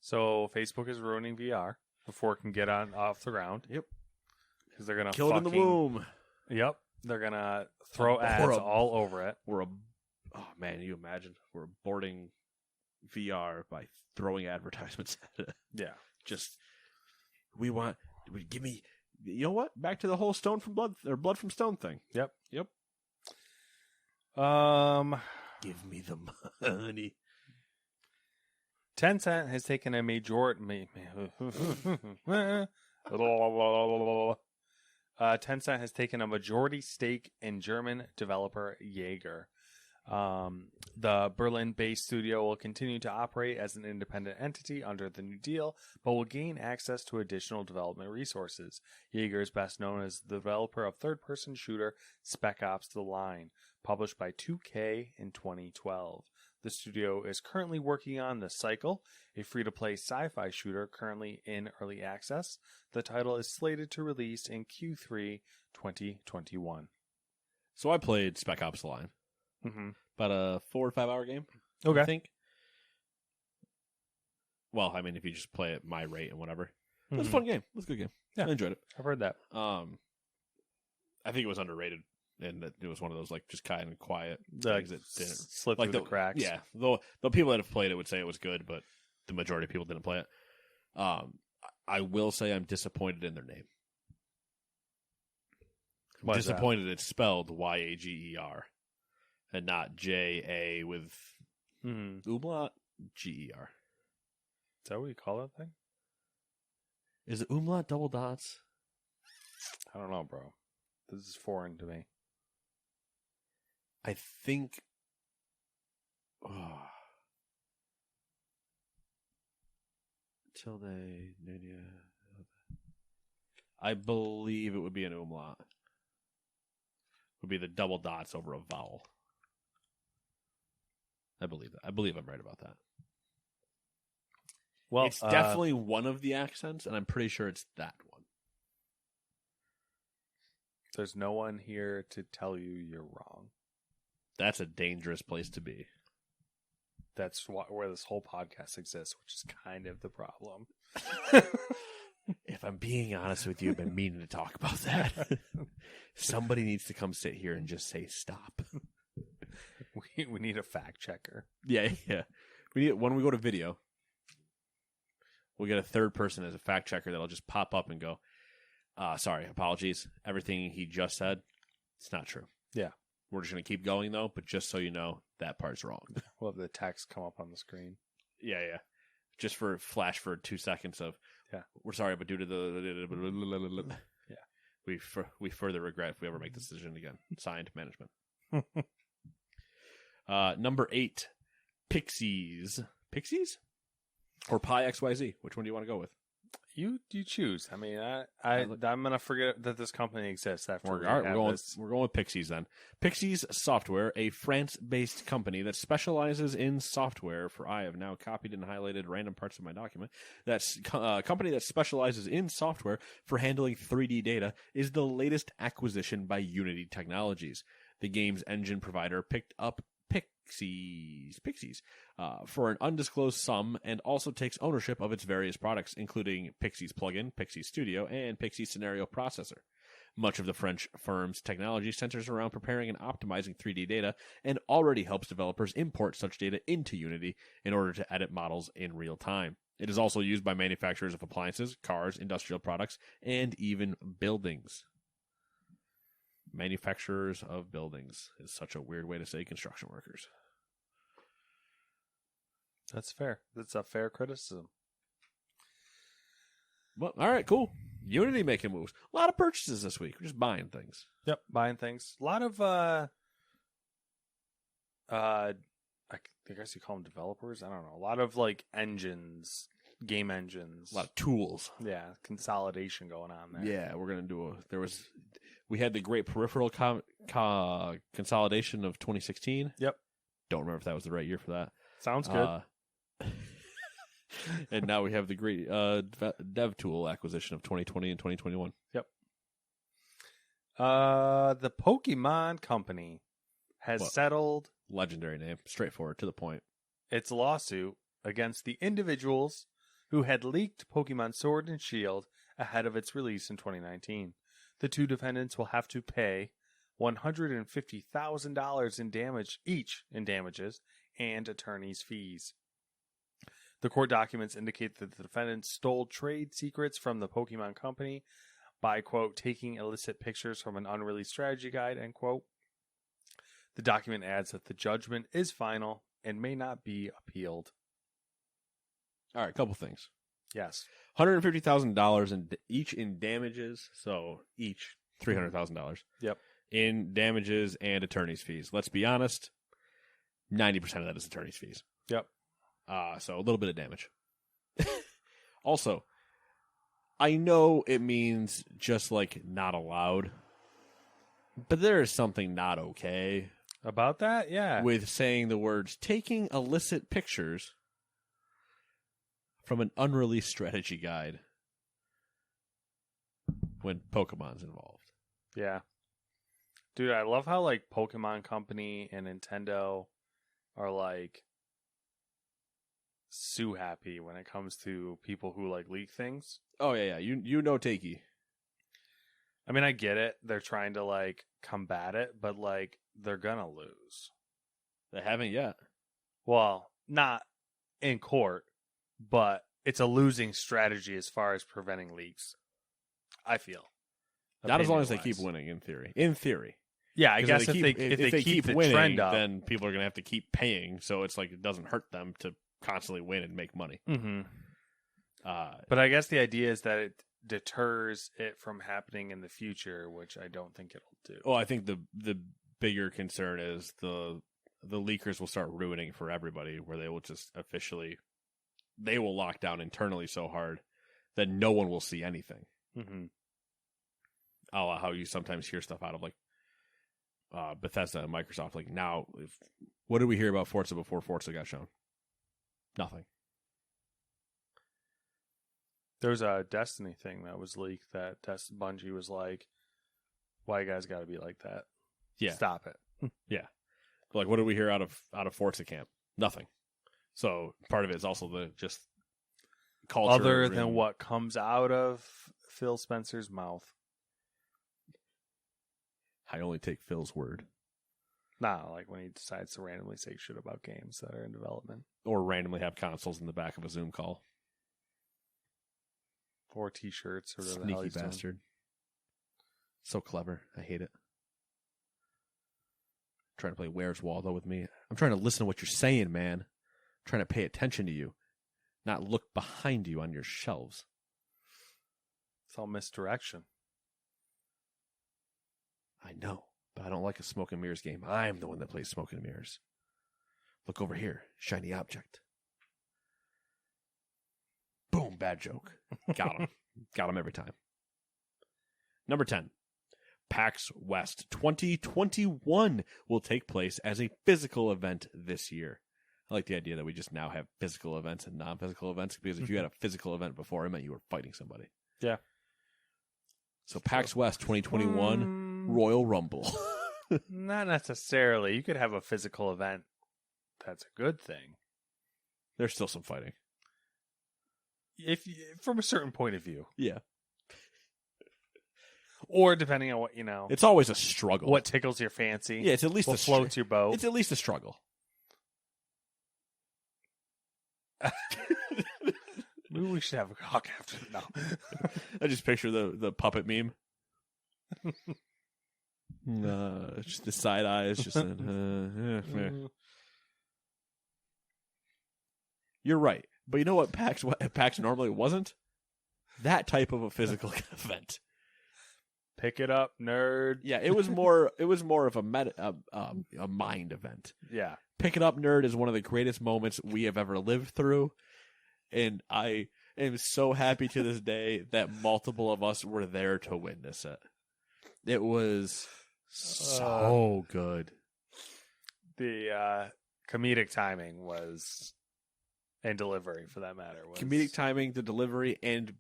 [SPEAKER 3] So Facebook is ruining VR before it can get off the ground.
[SPEAKER 2] Yep.
[SPEAKER 3] Because they're gonna
[SPEAKER 2] kill it in the womb.
[SPEAKER 3] Yep. They're gonna throw ads all over it.
[SPEAKER 2] Oh man, you imagine we're aborting VR by throwing advertisements at it.
[SPEAKER 3] Yeah.
[SPEAKER 2] Just give me. You know what? Back to the whole stone from blood or blood from stone thing.
[SPEAKER 3] Yep.
[SPEAKER 2] Give me the money.
[SPEAKER 3] Tencent has taken a Tencent has taken a majority stake in German developer Jaeger. The Berlin-based studio will continue to operate as an independent entity under the new deal, but will gain access to additional development resources. Jaeger is best known as the developer of third-person shooter Spec Ops: The Line, published by 2K in 2012. The studio is currently working on The Cycle, a free-to-play sci-fi shooter currently in early access. The title is slated to release in Q3 2021.
[SPEAKER 2] So I played Spec Ops: The Line.
[SPEAKER 3] Mm-hmm.
[SPEAKER 2] About a 4 or 5 hour game.
[SPEAKER 3] Okay.
[SPEAKER 2] I think. Well, I mean, if you just play at my rate and whatever. It was a fun game. It was a good game.
[SPEAKER 3] Yeah.
[SPEAKER 2] I enjoyed it.
[SPEAKER 3] I've heard that.
[SPEAKER 2] I think it was underrated, and it was one of those like just kind of quiet
[SPEAKER 3] Like,
[SPEAKER 2] things that didn't
[SPEAKER 3] slip
[SPEAKER 2] like
[SPEAKER 3] through the cracks.
[SPEAKER 2] Yeah, though people that have played it would say it was good, but the majority of people didn't play it. I will say I'm disappointed in their name.
[SPEAKER 3] Why is that?
[SPEAKER 2] Disappointed it's spelled Yager and not JA with umlaut GER.
[SPEAKER 3] Is that what you call that thing?
[SPEAKER 2] Is it umlaut double dots?
[SPEAKER 3] I don't know, bro. This is foreign to me.
[SPEAKER 2] I think. Tilde. I believe it would be an umlaut. Would be the double dots over a vowel. I believe that. I believe I'm right about that.
[SPEAKER 3] Well,
[SPEAKER 2] it's definitely one of the accents, and I'm pretty sure it's that one.
[SPEAKER 3] There's no one here to tell you you're wrong.
[SPEAKER 2] That's a dangerous place to be.
[SPEAKER 3] That's where this whole podcast exists, which is kind of the problem.
[SPEAKER 2] If I'm being honest with you, I've been meaning to talk about that. Somebody needs to come sit here and just say stop.
[SPEAKER 3] We need a fact checker.
[SPEAKER 2] Yeah. When we go to video, we'll get a third person as a fact checker that'll just pop up and go, Sorry, apologies. Everything he just said, it's not true.
[SPEAKER 3] Yeah.
[SPEAKER 2] We're just going to keep going, though, but just so you know, that part's wrong.
[SPEAKER 3] We'll have the text come up on the screen.
[SPEAKER 2] Yeah. Just for flash for 2 seconds of, we're sorry, but due to the...
[SPEAKER 3] Yeah.
[SPEAKER 2] We further regret if we ever make this decision again. Signed, management. Number 8, Pixies. Pixies? Or Pi XYZ? Which one do you want to go with?
[SPEAKER 3] You choose. I mean, I'm gonna forget that this company exists after
[SPEAKER 2] We're going with Pixies then. Pixies Software, a France-based company that specializes in software. For I have now copied and highlighted random parts of my document. That's a company that specializes in software for handling 3D data. Is the latest acquisition by Unity Technologies. The game's engine provider picked up Pixies for an undisclosed sum, and also takes ownership of its various products, including Pixies Plugin, Pixies Studio, and Pixies Scenario Processor. Much of the French firm's technology centers around preparing and optimizing 3D data, and already helps developers import such data into Unity in order to edit models in real time. It is also used by manufacturers of appliances, cars, industrial products, and even buildings. Manufacturers of buildings is such a weird way to say construction workers.
[SPEAKER 3] That's fair. That's a fair criticism.
[SPEAKER 2] Well, all right, cool. Unity making moves. A lot of purchases this week. We're just buying things.
[SPEAKER 3] Yep, buying things. A lot of I guess you call them developers. I don't know. A lot of like engines, game engines.
[SPEAKER 2] A lot of tools.
[SPEAKER 3] Yeah, consolidation going on there.
[SPEAKER 2] Yeah, we're gonna do we had the great peripheral consolidation of 2016.
[SPEAKER 3] Yep.
[SPEAKER 2] Don't remember if that was the right year for that.
[SPEAKER 3] Sounds good.
[SPEAKER 2] And now we have the great dev tool acquisition of 2020 and 2021.
[SPEAKER 3] Yep. The Pokemon Company has settled
[SPEAKER 2] legendary name, straightforward, to the point,
[SPEAKER 3] its lawsuit against the individuals who had leaked Pokemon Sword and Shield ahead of its release in 2019. The two defendants will have to pay $150,000 in damages and attorney's fees. The court documents indicate that the defendants stole trade secrets from the Pokemon Company by, quote, taking illicit pictures from an unreleased strategy guide, end quote. The document adds that the judgment is final and may not be appealed.
[SPEAKER 2] All right, a couple things.
[SPEAKER 3] Yes.
[SPEAKER 2] $150,000 each in damages, so each $300,000.
[SPEAKER 3] Yep.
[SPEAKER 2] In damages and attorney's fees. Let's be honest, 90% of that is attorney's fees.
[SPEAKER 3] Yep.
[SPEAKER 2] So a little bit of damage. Also, I know it means just like not allowed, but there is something not okay
[SPEAKER 3] about that. Yeah.
[SPEAKER 2] With saying the words taking illicit pictures from an unreleased strategy guide when Pokemon's involved.
[SPEAKER 3] Yeah. Dude, I love how like Pokemon Company and Nintendo are like sue happy when it comes to people who like leak things.
[SPEAKER 2] Oh yeah. You know Takey.
[SPEAKER 3] I mean, I get it. They're trying to like combat it, but like they're gonna lose.
[SPEAKER 2] They haven't yet.
[SPEAKER 3] Well, not in court, but it's a losing strategy as far as preventing leaks. I feel.
[SPEAKER 2] Not as long as they keep winning, in theory. In theory.
[SPEAKER 3] Yeah, I guess if they keep the
[SPEAKER 2] winning,
[SPEAKER 3] trend up,
[SPEAKER 2] then people are going to have to keep paying. So it's like it doesn't hurt them to constantly win and make money.
[SPEAKER 3] Mm-hmm. But I guess the idea is that it deters it from happening in the future, which I don't think it'll do.
[SPEAKER 2] Well, I think the bigger concern is the leakers will start ruining for everybody, where they will just they will lock down internally so hard that no one will see anything.
[SPEAKER 3] Mm-hmm.
[SPEAKER 2] How you sometimes hear stuff out of like Bethesda and Microsoft. Like now, what did we hear about Forza before Forza got shown? Nothing.
[SPEAKER 3] There was a Destiny thing that was leaked that Bungie was like, "Why you guys got to be like that?
[SPEAKER 2] Yeah,
[SPEAKER 3] stop it."
[SPEAKER 2] Yeah, like what did we hear out of Forza camp? Nothing. So part of it is also the just culture,
[SPEAKER 3] other than what comes out of Phil Spencer's mouth.
[SPEAKER 2] I only take Phil's word.
[SPEAKER 3] Nah, like when he decides to randomly say shit about games that are in development.
[SPEAKER 2] Or randomly have consoles in the back of a Zoom call.
[SPEAKER 3] Or t-shirts or whatever.
[SPEAKER 2] Sneaky bastard. So clever. I hate it. Trying to play Where's Waldo with me. I'm trying to listen to what you're saying, man. I'm trying to pay attention to you, not look behind you on your shelves.
[SPEAKER 3] It's all misdirection.
[SPEAKER 2] I know, but I don't like a smoke and mirrors game. I'm the one that plays smoke and mirrors. Look over here. Shiny object. Boom, bad joke. Got him. Got him every time. Number 10. PAX West 2021 will take place as a physical event this year. I like the idea that we just now have physical events and non-physical events, because if you had a physical event before, it meant you were fighting somebody.
[SPEAKER 3] Yeah.
[SPEAKER 2] So PAX West 2021 Royal Rumble.
[SPEAKER 3] Not necessarily. You could have a physical event. That's a good thing.
[SPEAKER 2] There's still some fighting.
[SPEAKER 3] From a certain point of view.
[SPEAKER 2] Yeah.
[SPEAKER 3] Or depending on what,
[SPEAKER 2] It's always a struggle.
[SPEAKER 3] what tickles your fancy.
[SPEAKER 2] Yeah, it's at least
[SPEAKER 3] what floats your boat.
[SPEAKER 2] It's at least a struggle.
[SPEAKER 3] Maybe we should have a talk after. No.
[SPEAKER 2] I just picture the puppet meme. Just the side eyes. Just yeah. You're right, but you know what PAX normally wasn't? That type of a physical event.
[SPEAKER 3] Pick it up, nerd.
[SPEAKER 2] Yeah, it was more of a mind event.
[SPEAKER 3] Yeah.
[SPEAKER 2] Pick it up, nerd is one of the greatest moments we have ever lived through, and I am so happy to this day that multiple of us were there to witness it. It was so good.
[SPEAKER 3] The comedic timing was, and delivery for that matter, was
[SPEAKER 2] Comedic timing, the delivery, and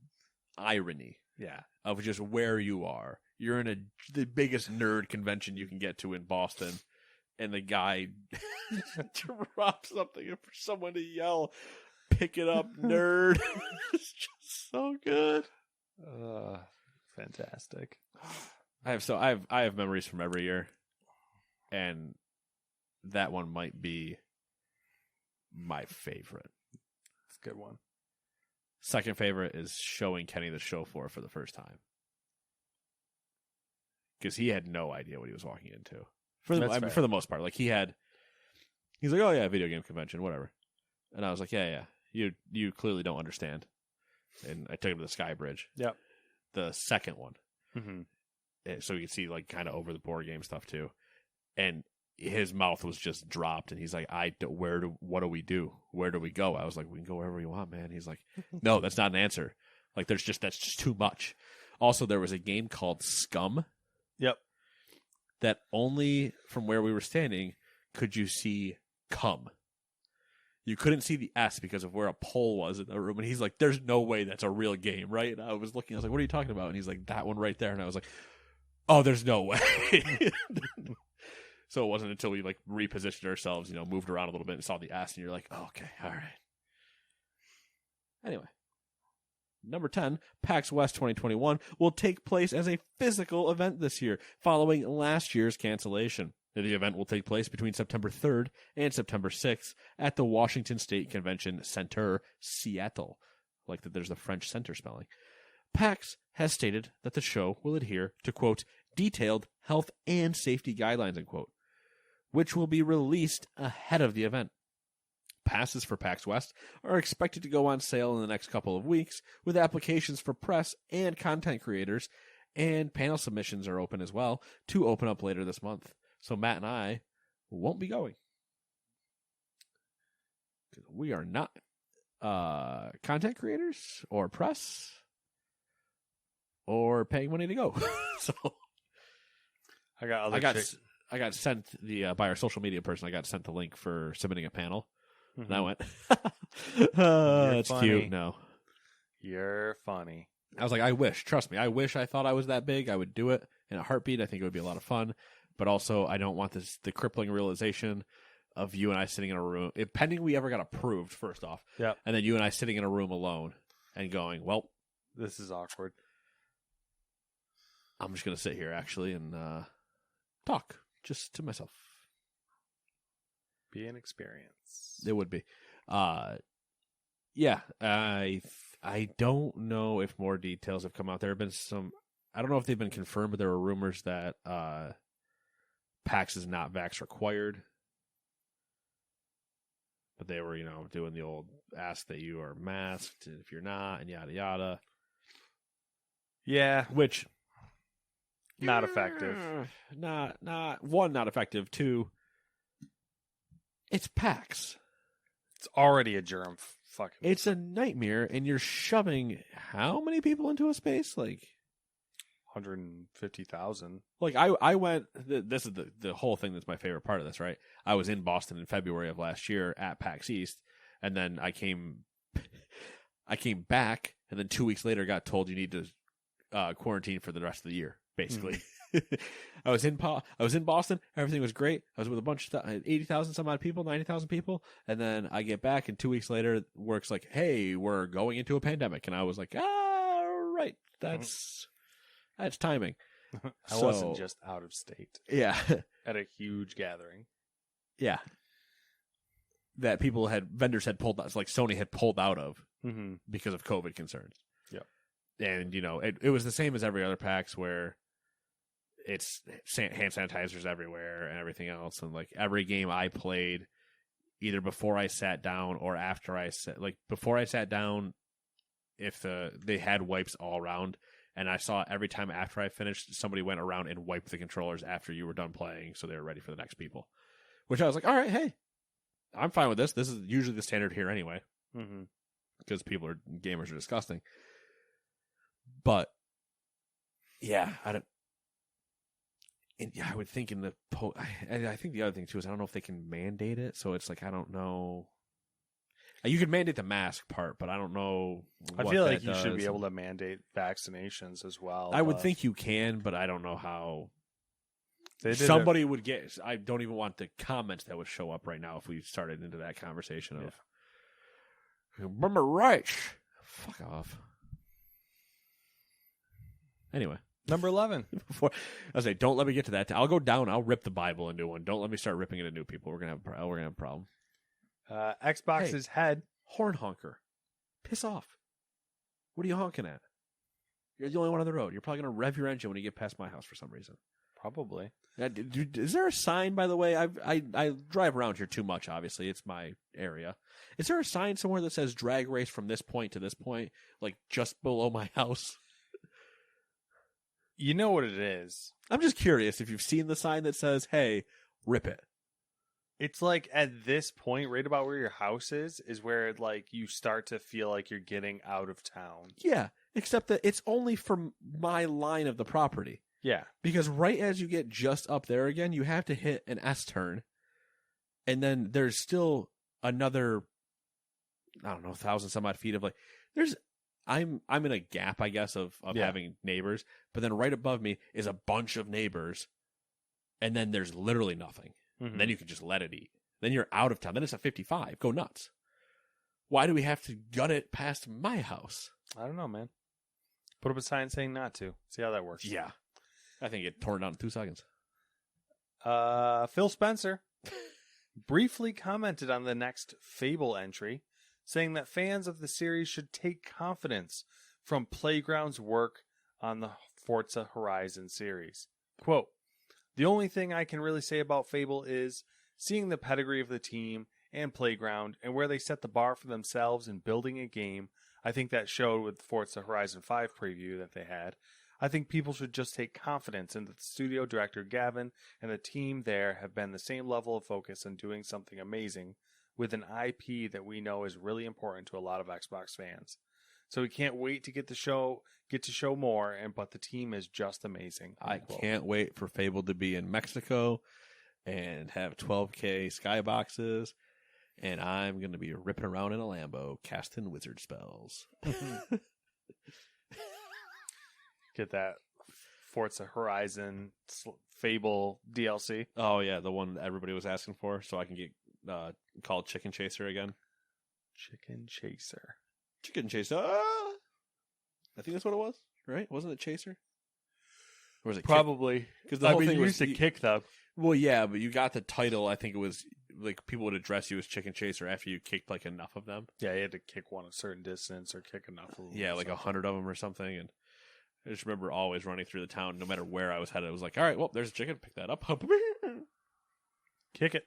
[SPEAKER 2] irony.
[SPEAKER 3] Yeah.
[SPEAKER 2] Of just where you are. You're in the biggest nerd convention you can get to in Boston, and the guy drops something for someone to yell, "Pick it up, nerd!" It's just so good.
[SPEAKER 3] Fantastic.
[SPEAKER 2] I have memories from every year, and that one might be my favorite.
[SPEAKER 3] It's a good one.
[SPEAKER 2] Second favorite is showing Kenny the show floor for the first time, because he had no idea what he was walking into. For the most part, like he's like, "Oh yeah, video game convention, whatever," and I was like, "Yeah, you clearly don't understand." And I took him to the Sky Bridge.
[SPEAKER 3] Yep.
[SPEAKER 2] The second one,
[SPEAKER 3] Mm-hmm.
[SPEAKER 2] so you could see like kind of over the board game stuff too, and his mouth was just dropped, and he's like, what do we do? Where do we go? I was like, we can go wherever we want, man. He's like, no, that's not an answer. Like, that's just too much. Also, there was a game called Scum.
[SPEAKER 3] Yep.
[SPEAKER 2] That only from where we were standing could you see cum. You couldn't see the S because of where a pole was in the room. And he's like, there's no way that's a real game, right? And I was like, what are you talking about? And he's like, that one right there. And I was like, oh, there's no way. So it wasn't until we like repositioned ourselves, moved around a little bit and saw the S, and you're like, oh, okay, all right. Anyway, number 10, PAX West 2021 will take place as a physical event this year, following last year's cancellation. The event will take place between September 3rd and September 6th at the Washington State Convention Center, Seattle. Like that there's the French center spelling. PAX has stated that the show will adhere to, quote, detailed health and safety guidelines, unquote, which will be released ahead of the event. Passes for PAX West are expected to go on sale in the next couple of weeks, with applications for press and content creators, and panel submissions are open as well to open up later this month. So Matt and I won't be going. We are not content creators or press or paying money to go. So I got sent by our social media person. I got sent the link for submitting a panel, and I went, "That's
[SPEAKER 3] funny.
[SPEAKER 2] cute." No,
[SPEAKER 3] you're funny.
[SPEAKER 2] I was like, I wish. Trust me, I wish I thought I was that big. I would do it in a heartbeat. I think it would be a lot of fun. But also, I don't want the crippling realization of you and I sitting in a room, pending we ever got approved. First off,
[SPEAKER 3] yeah,
[SPEAKER 2] and then you and I sitting in a room alone and going, "Well,
[SPEAKER 3] this is awkward.
[SPEAKER 2] I'm just gonna sit here actually and talk." Just to myself.
[SPEAKER 3] Be an experience.
[SPEAKER 2] It would be. Yeah, I don't know if more details have come out. There have been some I don't know if they've been confirmed, but there were rumors that PAX is not vax required. But they were, doing the old ask that you are masked if you're not, and yada yada.
[SPEAKER 3] Yeah,
[SPEAKER 2] Which
[SPEAKER 3] not effective.
[SPEAKER 2] Not one, not effective. Two, it's PAX.
[SPEAKER 3] It's already a germ. Fucking.
[SPEAKER 2] It's a nightmare, and you're shoving how many people into a space? Like
[SPEAKER 3] 150,000.
[SPEAKER 2] Like I went. This is the whole thing that's my favorite part of this, right? I was in Boston in February of last year at PAX East, and then I came back, and then 2 weeks later got told you need to quarantine for the rest of the year. Basically, I was in Boston. Everything was great. I was with a bunch of 80,000 some odd people, 90,000 people, and then I get back, and 2 weeks later, work's like, "Hey, we're going into a pandemic," and I was like, right, that's timing."
[SPEAKER 3] I wasn't just out of state.
[SPEAKER 2] Yeah.
[SPEAKER 3] At a huge gathering.
[SPEAKER 2] Yeah. That vendors had pulled out, like Sony had pulled out of because of COVID concerns.
[SPEAKER 3] Yep.
[SPEAKER 2] And, it was the same as every other PAX where it's hand sanitizers everywhere and everything else. And like every game I played, either before I sat down or after before I sat down, if they had wipes all around. And I saw every time after I finished, somebody went around and wiped the controllers after you were done playing, so they were ready for the next people. Which I was like, all right, hey, I'm fine with this. This is usually the standard here anyway, because gamers are disgusting. But yeah, I would think I think the other thing too is I don't know if they can mandate it. So it's like I don't know. You could mandate the mask part, but I don't know.
[SPEAKER 3] I feel like you should be able to mandate vaccinations as well.
[SPEAKER 2] I would think you can, but I don't know how.
[SPEAKER 3] Somebody
[SPEAKER 2] would get. I don't even want the comments that would show up right now if we started into that conversation of. Remember rights. Fuck off. Anyway.
[SPEAKER 3] Number 11.
[SPEAKER 2] I say, don't let me get to that. I'll go down. I'll rip the Bible into one. Don't let me start ripping into new people. We're gonna have a problem.
[SPEAKER 3] Xbox's head.
[SPEAKER 2] Horn honker. Piss off. What are you honking at? You're the only one on the road. You're probably going to rev your engine when you get past my house for some reason.
[SPEAKER 3] Probably.
[SPEAKER 2] Is there a sign, by the way? I drive around here too much, obviously. It's my area. Is there a sign somewhere that says drag race from this point to this point, like just below my house?
[SPEAKER 3] You know what it is.
[SPEAKER 2] I'm just curious if you've seen the sign that says, hey, rip it.
[SPEAKER 3] It's like at this point, right about where your house is where like you start to feel like you're getting out of town.
[SPEAKER 2] Yeah, except that it's only from my line of the property.
[SPEAKER 3] Yeah.
[SPEAKER 2] Because right as you get just up there again, you have to hit an S-turn. And then there's still another, 1,000 some odd feet of like, I'm in a gap, I guess, of having neighbors. But then right above me is a bunch of neighbors. And then there's literally nothing. Mm-hmm. Then you can just let it eat. Then you're out of town. Then it's a 55. Go nuts. Why do we have to gut it past my house?
[SPEAKER 3] I don't know, man. Put up a sign saying not to. See how that works.
[SPEAKER 2] Yeah. I think it tore it down in 2 seconds.
[SPEAKER 3] Phil Spencer briefly commented on the next Fable entry, saying that fans of the series should take confidence from Playground's work on the Forza Horizon series. Quote, "The only thing I can really say about Fable is seeing the pedigree of the team and Playground and where they set the bar for themselves in building a game. I think that showed with the Forza Horizon 5 preview that they had. I think people should just take confidence in that the studio director Gavin and the team there have been the same level of focus on doing something amazing with an IP that we know is really important to a lot of Xbox fans. So we can't wait to get to show more, but the team is just amazing."
[SPEAKER 2] I can't wait for Fable to be in Mexico and have 12K skyboxes, and I'm going to be ripping around in a Lambo casting wizard spells.
[SPEAKER 3] Get that Forza Horizon Fable DLC.
[SPEAKER 2] Oh, yeah, the one that everybody was asking for, so I can get called Chicken Chaser again.
[SPEAKER 3] Chicken Chaser.
[SPEAKER 2] Chicken Chaser. I think that's what it was, right? Wasn't it Chaser? Or was it
[SPEAKER 3] probably?
[SPEAKER 2] Because the whole thing
[SPEAKER 3] used to kick them.
[SPEAKER 2] Well, yeah, but you got the title. I think it was like people would address you as Chicken Chaser after you kicked like enough of them.
[SPEAKER 3] Yeah, you had to kick one a certain distance or kick enough of them.
[SPEAKER 2] Yeah, like 100 of them or something. And I just remember always running through the town, no matter where I was headed. I was like, all right, well, there's a chicken. Pick that up.
[SPEAKER 3] Kick it.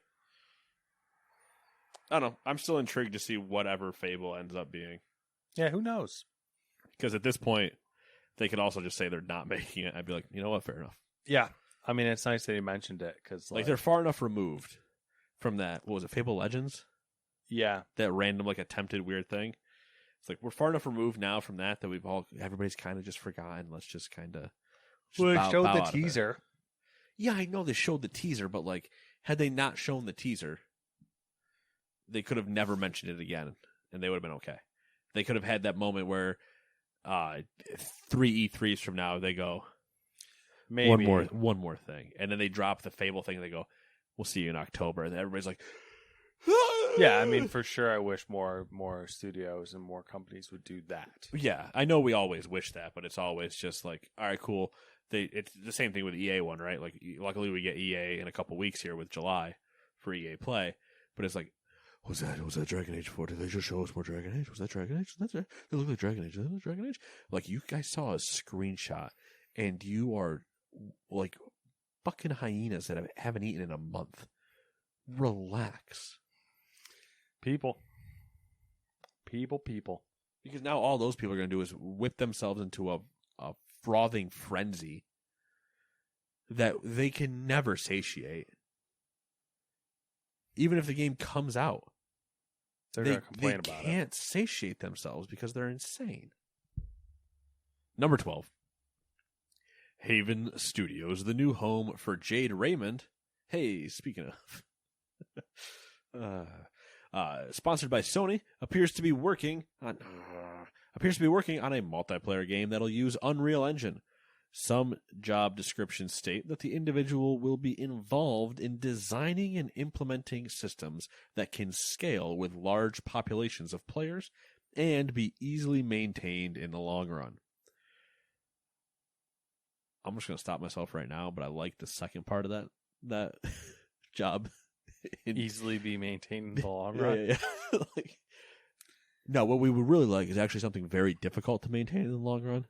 [SPEAKER 2] I don't know. I'm still intrigued to see whatever Fable ends up being.
[SPEAKER 3] Yeah, who knows?
[SPEAKER 2] Because at this point, they could also just say they're not making it. I'd be like, you know what? Fair enough.
[SPEAKER 3] Yeah. I mean, it's nice that you mentioned it because,
[SPEAKER 2] Like, they're far enough removed from that. What was it? Fable Legends?
[SPEAKER 3] yeah,
[SPEAKER 2] That random, like, attempted weird thing. It's like, we're far enough removed now from that everybody's kind of just forgotten. Let's just kind of.
[SPEAKER 3] well, they showed the teaser.
[SPEAKER 2] Yeah, I know they showed the teaser, but, like, had they not shown the teaser, they could have never mentioned it again, and they would have been okay. They could have had that moment where 3 E3s from now, they go,
[SPEAKER 3] Maybe
[SPEAKER 2] one more thing. And then they drop the Fable thing, and they go, we'll see you in October. And everybody's like,
[SPEAKER 3] Yeah, I mean, for sure, I wish more studios and more companies would do that.
[SPEAKER 2] yeah, I know we always wish that, but it's always just like, all right, cool. It's the same thing with the EA one, right? Like, luckily we get EA in a couple weeks here with July for EA Play, but it's like, was that Dragon Age 4? Did they just show us more Dragon Age? Was that Dragon Age? They look like Dragon Age. Did they look Dragon Age? Like, you guys saw a screenshot, and you are like fucking hyenas that haven't eaten in a month. Relax.
[SPEAKER 3] People.
[SPEAKER 2] Because now all those people are going to do is whip themselves into a frothing frenzy that they can never satiate. Even if the game comes out,
[SPEAKER 3] They're going to complain about it.
[SPEAKER 2] They can't satiate themselves because they're insane. Number 12. Haven Studios, the new home for Jade Raymond. Hey, speaking of... sponsored by Sony, appears to be working on a multiplayer game that'll use Unreal Engine. Some job descriptions state that the individual will be involved in designing and implementing systems that can scale with large populations of players and be easily maintained in the long run. I'm just going to stop myself right now, but I like the second part of that job.
[SPEAKER 3] Easily be maintained in the long run.
[SPEAKER 2] Yeah. Like, no, what we would really like is actually something very difficult to maintain in the long run.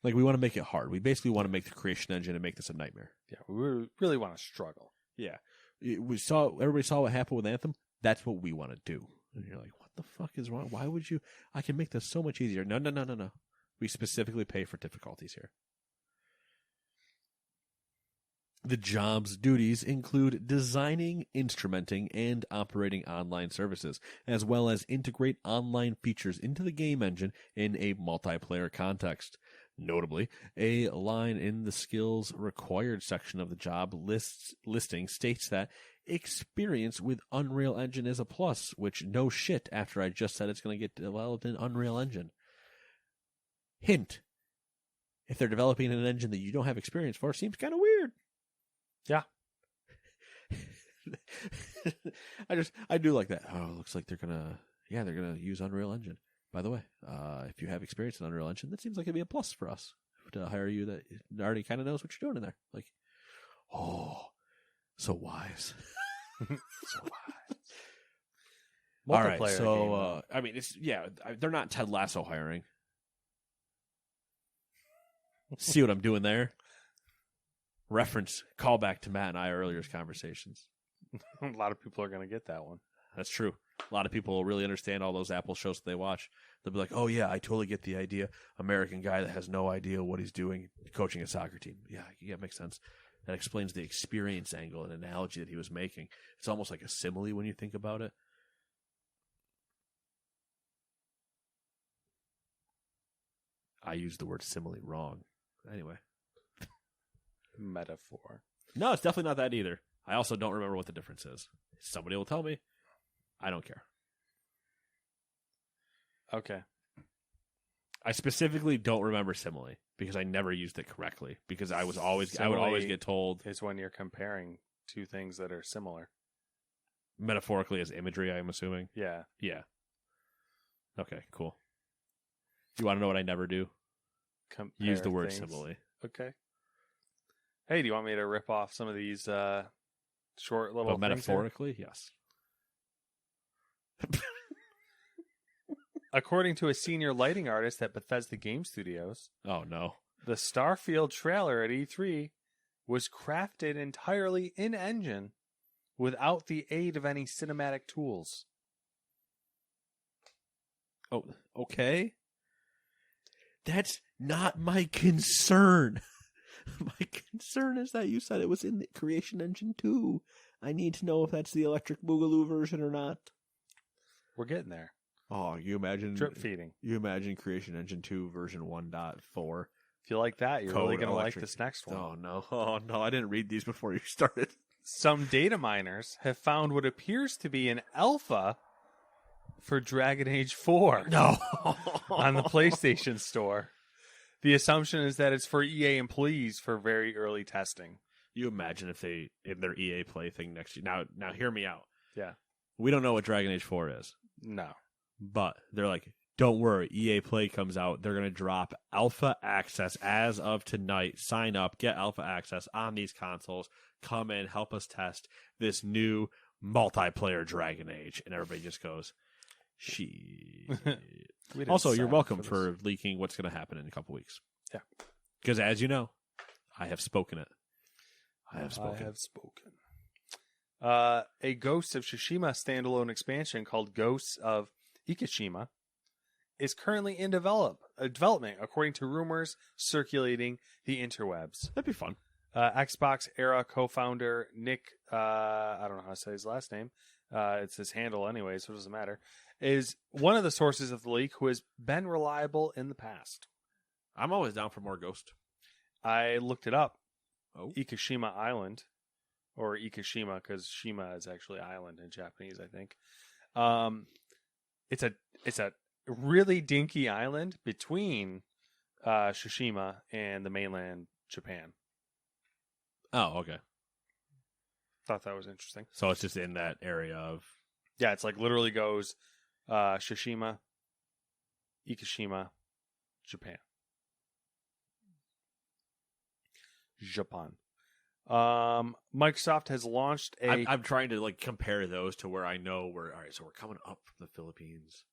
[SPEAKER 2] Like, we want to make it hard. We basically want to make the creation engine and make this a nightmare.
[SPEAKER 3] Yeah, we really want to struggle.
[SPEAKER 2] Yeah. Everybody saw what happened with Anthem. That's what we want to do. And you're like, what the fuck is wrong? Why would you? I can make this so much easier. No. We specifically pay for difficulties here. The job's duties include designing, instrumenting, and operating online services, as well as integrate online features into the game engine in a multiplayer context. Notably, a line in the skills required section of the job listing states that experience with Unreal Engine is a plus, which no shit after I just said it's going to get developed in Unreal Engine. Hint, if they're developing an engine that you don't have experience for, seems kind of weird.
[SPEAKER 3] Yeah.
[SPEAKER 2] I do like that. Oh, it looks like they're gonna use Unreal Engine. By the way, if you have experience in Unreal Engine, that seems like it'd be a plus for us to hire you that already kind of knows what you're doing in there. Like, oh, so wise. So wise. All right, so I mean, they're not Ted Lasso hiring. See what I'm doing there? Reference, callback to Matt and I earlier's conversations.
[SPEAKER 3] A lot of people are going to get that one.
[SPEAKER 2] That's true. A lot of people will really understand all those Apple shows that they watch. They'll be like, oh, yeah, I totally get the idea. American guy that has no idea what he's doing, coaching a soccer team. Yeah, it makes sense. That explains the experience angle and analogy that he was making. It's almost like a simile when you think about it. I used the word simile wrong. Anyway.
[SPEAKER 3] Metaphor.
[SPEAKER 2] No, it's definitely not that either. I also don't remember what the difference is. Somebody will tell me. I don't care.
[SPEAKER 3] Okay.
[SPEAKER 2] I specifically don't remember simile because I never used it correctly because I would always get told
[SPEAKER 3] it's when you're comparing two things that are similar.
[SPEAKER 2] Metaphorically as imagery, I'm assuming.
[SPEAKER 3] Yeah.
[SPEAKER 2] Yeah. Okay, cool. You want to know what I never do? Use the word simile.
[SPEAKER 3] Okay. Hey, do you want me to rip off some of these short little things
[SPEAKER 2] metaphorically? Yes.
[SPEAKER 3] According to a senior lighting artist at Bethesda Game Studios.
[SPEAKER 2] Oh, no.
[SPEAKER 3] The Starfield trailer at E3 was crafted entirely in-engine without the aid of any cinematic tools.
[SPEAKER 2] Oh, okay. That's not my concern. My concern is that you said it was in the Creation Engine 2. I need to know if that's the Electric Boogaloo version or not.
[SPEAKER 3] We're getting there.
[SPEAKER 2] Oh, you imagine
[SPEAKER 3] Drip feeding.
[SPEAKER 2] You imagine Creation Engine 2 version 1.4.
[SPEAKER 3] If you like that, you're
[SPEAKER 2] Code
[SPEAKER 3] really going to like
[SPEAKER 2] electric.
[SPEAKER 3] this next one.
[SPEAKER 2] Oh no, I didn't read these before you started.
[SPEAKER 3] Some data miners have found what appears to be an alpha for Dragon Age 4
[SPEAKER 2] No.
[SPEAKER 3] on the PlayStation Store. The assumption is that it's for EA employees for very early testing.
[SPEAKER 2] You imagine if they in their EA Play thing next year. Now hear me out.
[SPEAKER 3] Yeah.
[SPEAKER 2] We don't know what Dragon Age 4 is.
[SPEAKER 3] No.
[SPEAKER 2] But they're like, don't worry, EA Play comes out. They're going to drop alpha access as of tonight. Sign up, get alpha access on these consoles. Come in, help us test this new multiplayer Dragon Age. And everybody just goes, shit. Also, you're welcome for leaking what's going to happen in a couple weeks.
[SPEAKER 3] Yeah.
[SPEAKER 2] Because as you know, I have spoken it. I have spoken.
[SPEAKER 3] A Ghosts of Tsushima standalone expansion called Ghosts of Ikishima is currently in development, according to rumors circulating the interwebs.
[SPEAKER 2] That'd be fun.
[SPEAKER 3] Xbox era co-founder Nick, I don't know how to say his last name. It's his handle anyway, so it doesn't matter. Is one of the sources of the leak who has been reliable in the past.
[SPEAKER 2] I'm always down for more Ghost.
[SPEAKER 3] I looked it up.
[SPEAKER 2] Oh.
[SPEAKER 3] Ikishima Island, or Ikishima, because Shima is actually island in Japanese, I think. It's a really dinky island between Tsushima and the mainland Japan.
[SPEAKER 2] Oh, okay.
[SPEAKER 3] Thought that was interesting.
[SPEAKER 2] So it's just in that area of...
[SPEAKER 3] Yeah, it's like literally goes Tsushima, Ikishima, Japan. Microsoft has launched a...
[SPEAKER 2] I'm trying to like compare those to where I know we're... All right, so we're coming up from the Philippines.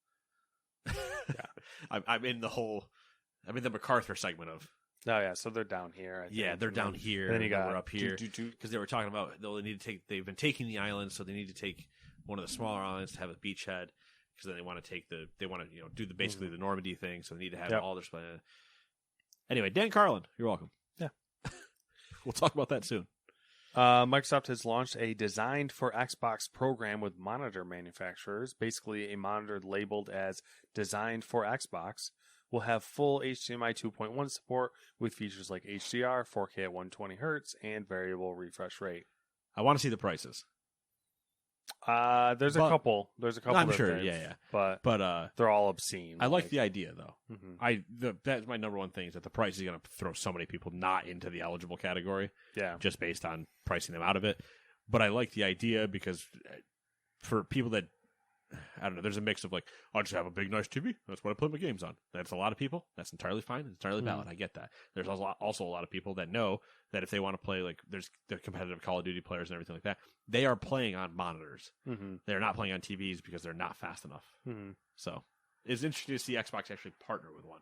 [SPEAKER 3] Yeah.
[SPEAKER 2] I'm in the MacArthur segment of...
[SPEAKER 3] Oh, yeah, so they're down here. I think.
[SPEAKER 2] Yeah, they're down here.
[SPEAKER 3] And then you got
[SPEAKER 2] we're up here. Because they were talking about they've been taking the islands, so they need to take one of the smaller islands to have a beachhead. Because then they want to do basically the Normandy thing, so they need to have all their... Anyway, Dan Carlin, you're welcome.
[SPEAKER 3] Yeah.
[SPEAKER 2] We'll talk about that soon.
[SPEAKER 3] Microsoft has launched a designed for Xbox program with monitor manufacturers. Basically, a monitor labeled as designed for Xbox will have full HDMI 2.1 support with features like HDR, 4K at 120 Hz, and variable refresh rate.
[SPEAKER 2] I want to see the prices.
[SPEAKER 3] There's a couple.
[SPEAKER 2] I'm sure, yeah.
[SPEAKER 3] But they're all obscene.
[SPEAKER 2] I like the idea, though.
[SPEAKER 3] Mm-hmm.
[SPEAKER 2] That's my number one thing, is that the price is going to throw so many people not into the eligible category.
[SPEAKER 3] Yeah.
[SPEAKER 2] Just based on pricing them out of it. But I like the idea because for people that, I don't know, there's a mix of like, I just have a big, nice TV. That's what I play my games on. That's a lot of people. That's entirely fine. It's entirely valid. I get that. There's also a lot of people that know that if they want to play, like, there's the competitive Call of Duty players and everything like that, they are playing on monitors.
[SPEAKER 3] Mm-hmm.
[SPEAKER 2] They're not playing on TVs because they're not fast enough.
[SPEAKER 3] Mm-hmm.
[SPEAKER 2] So it's interesting to see Xbox actually partner with one.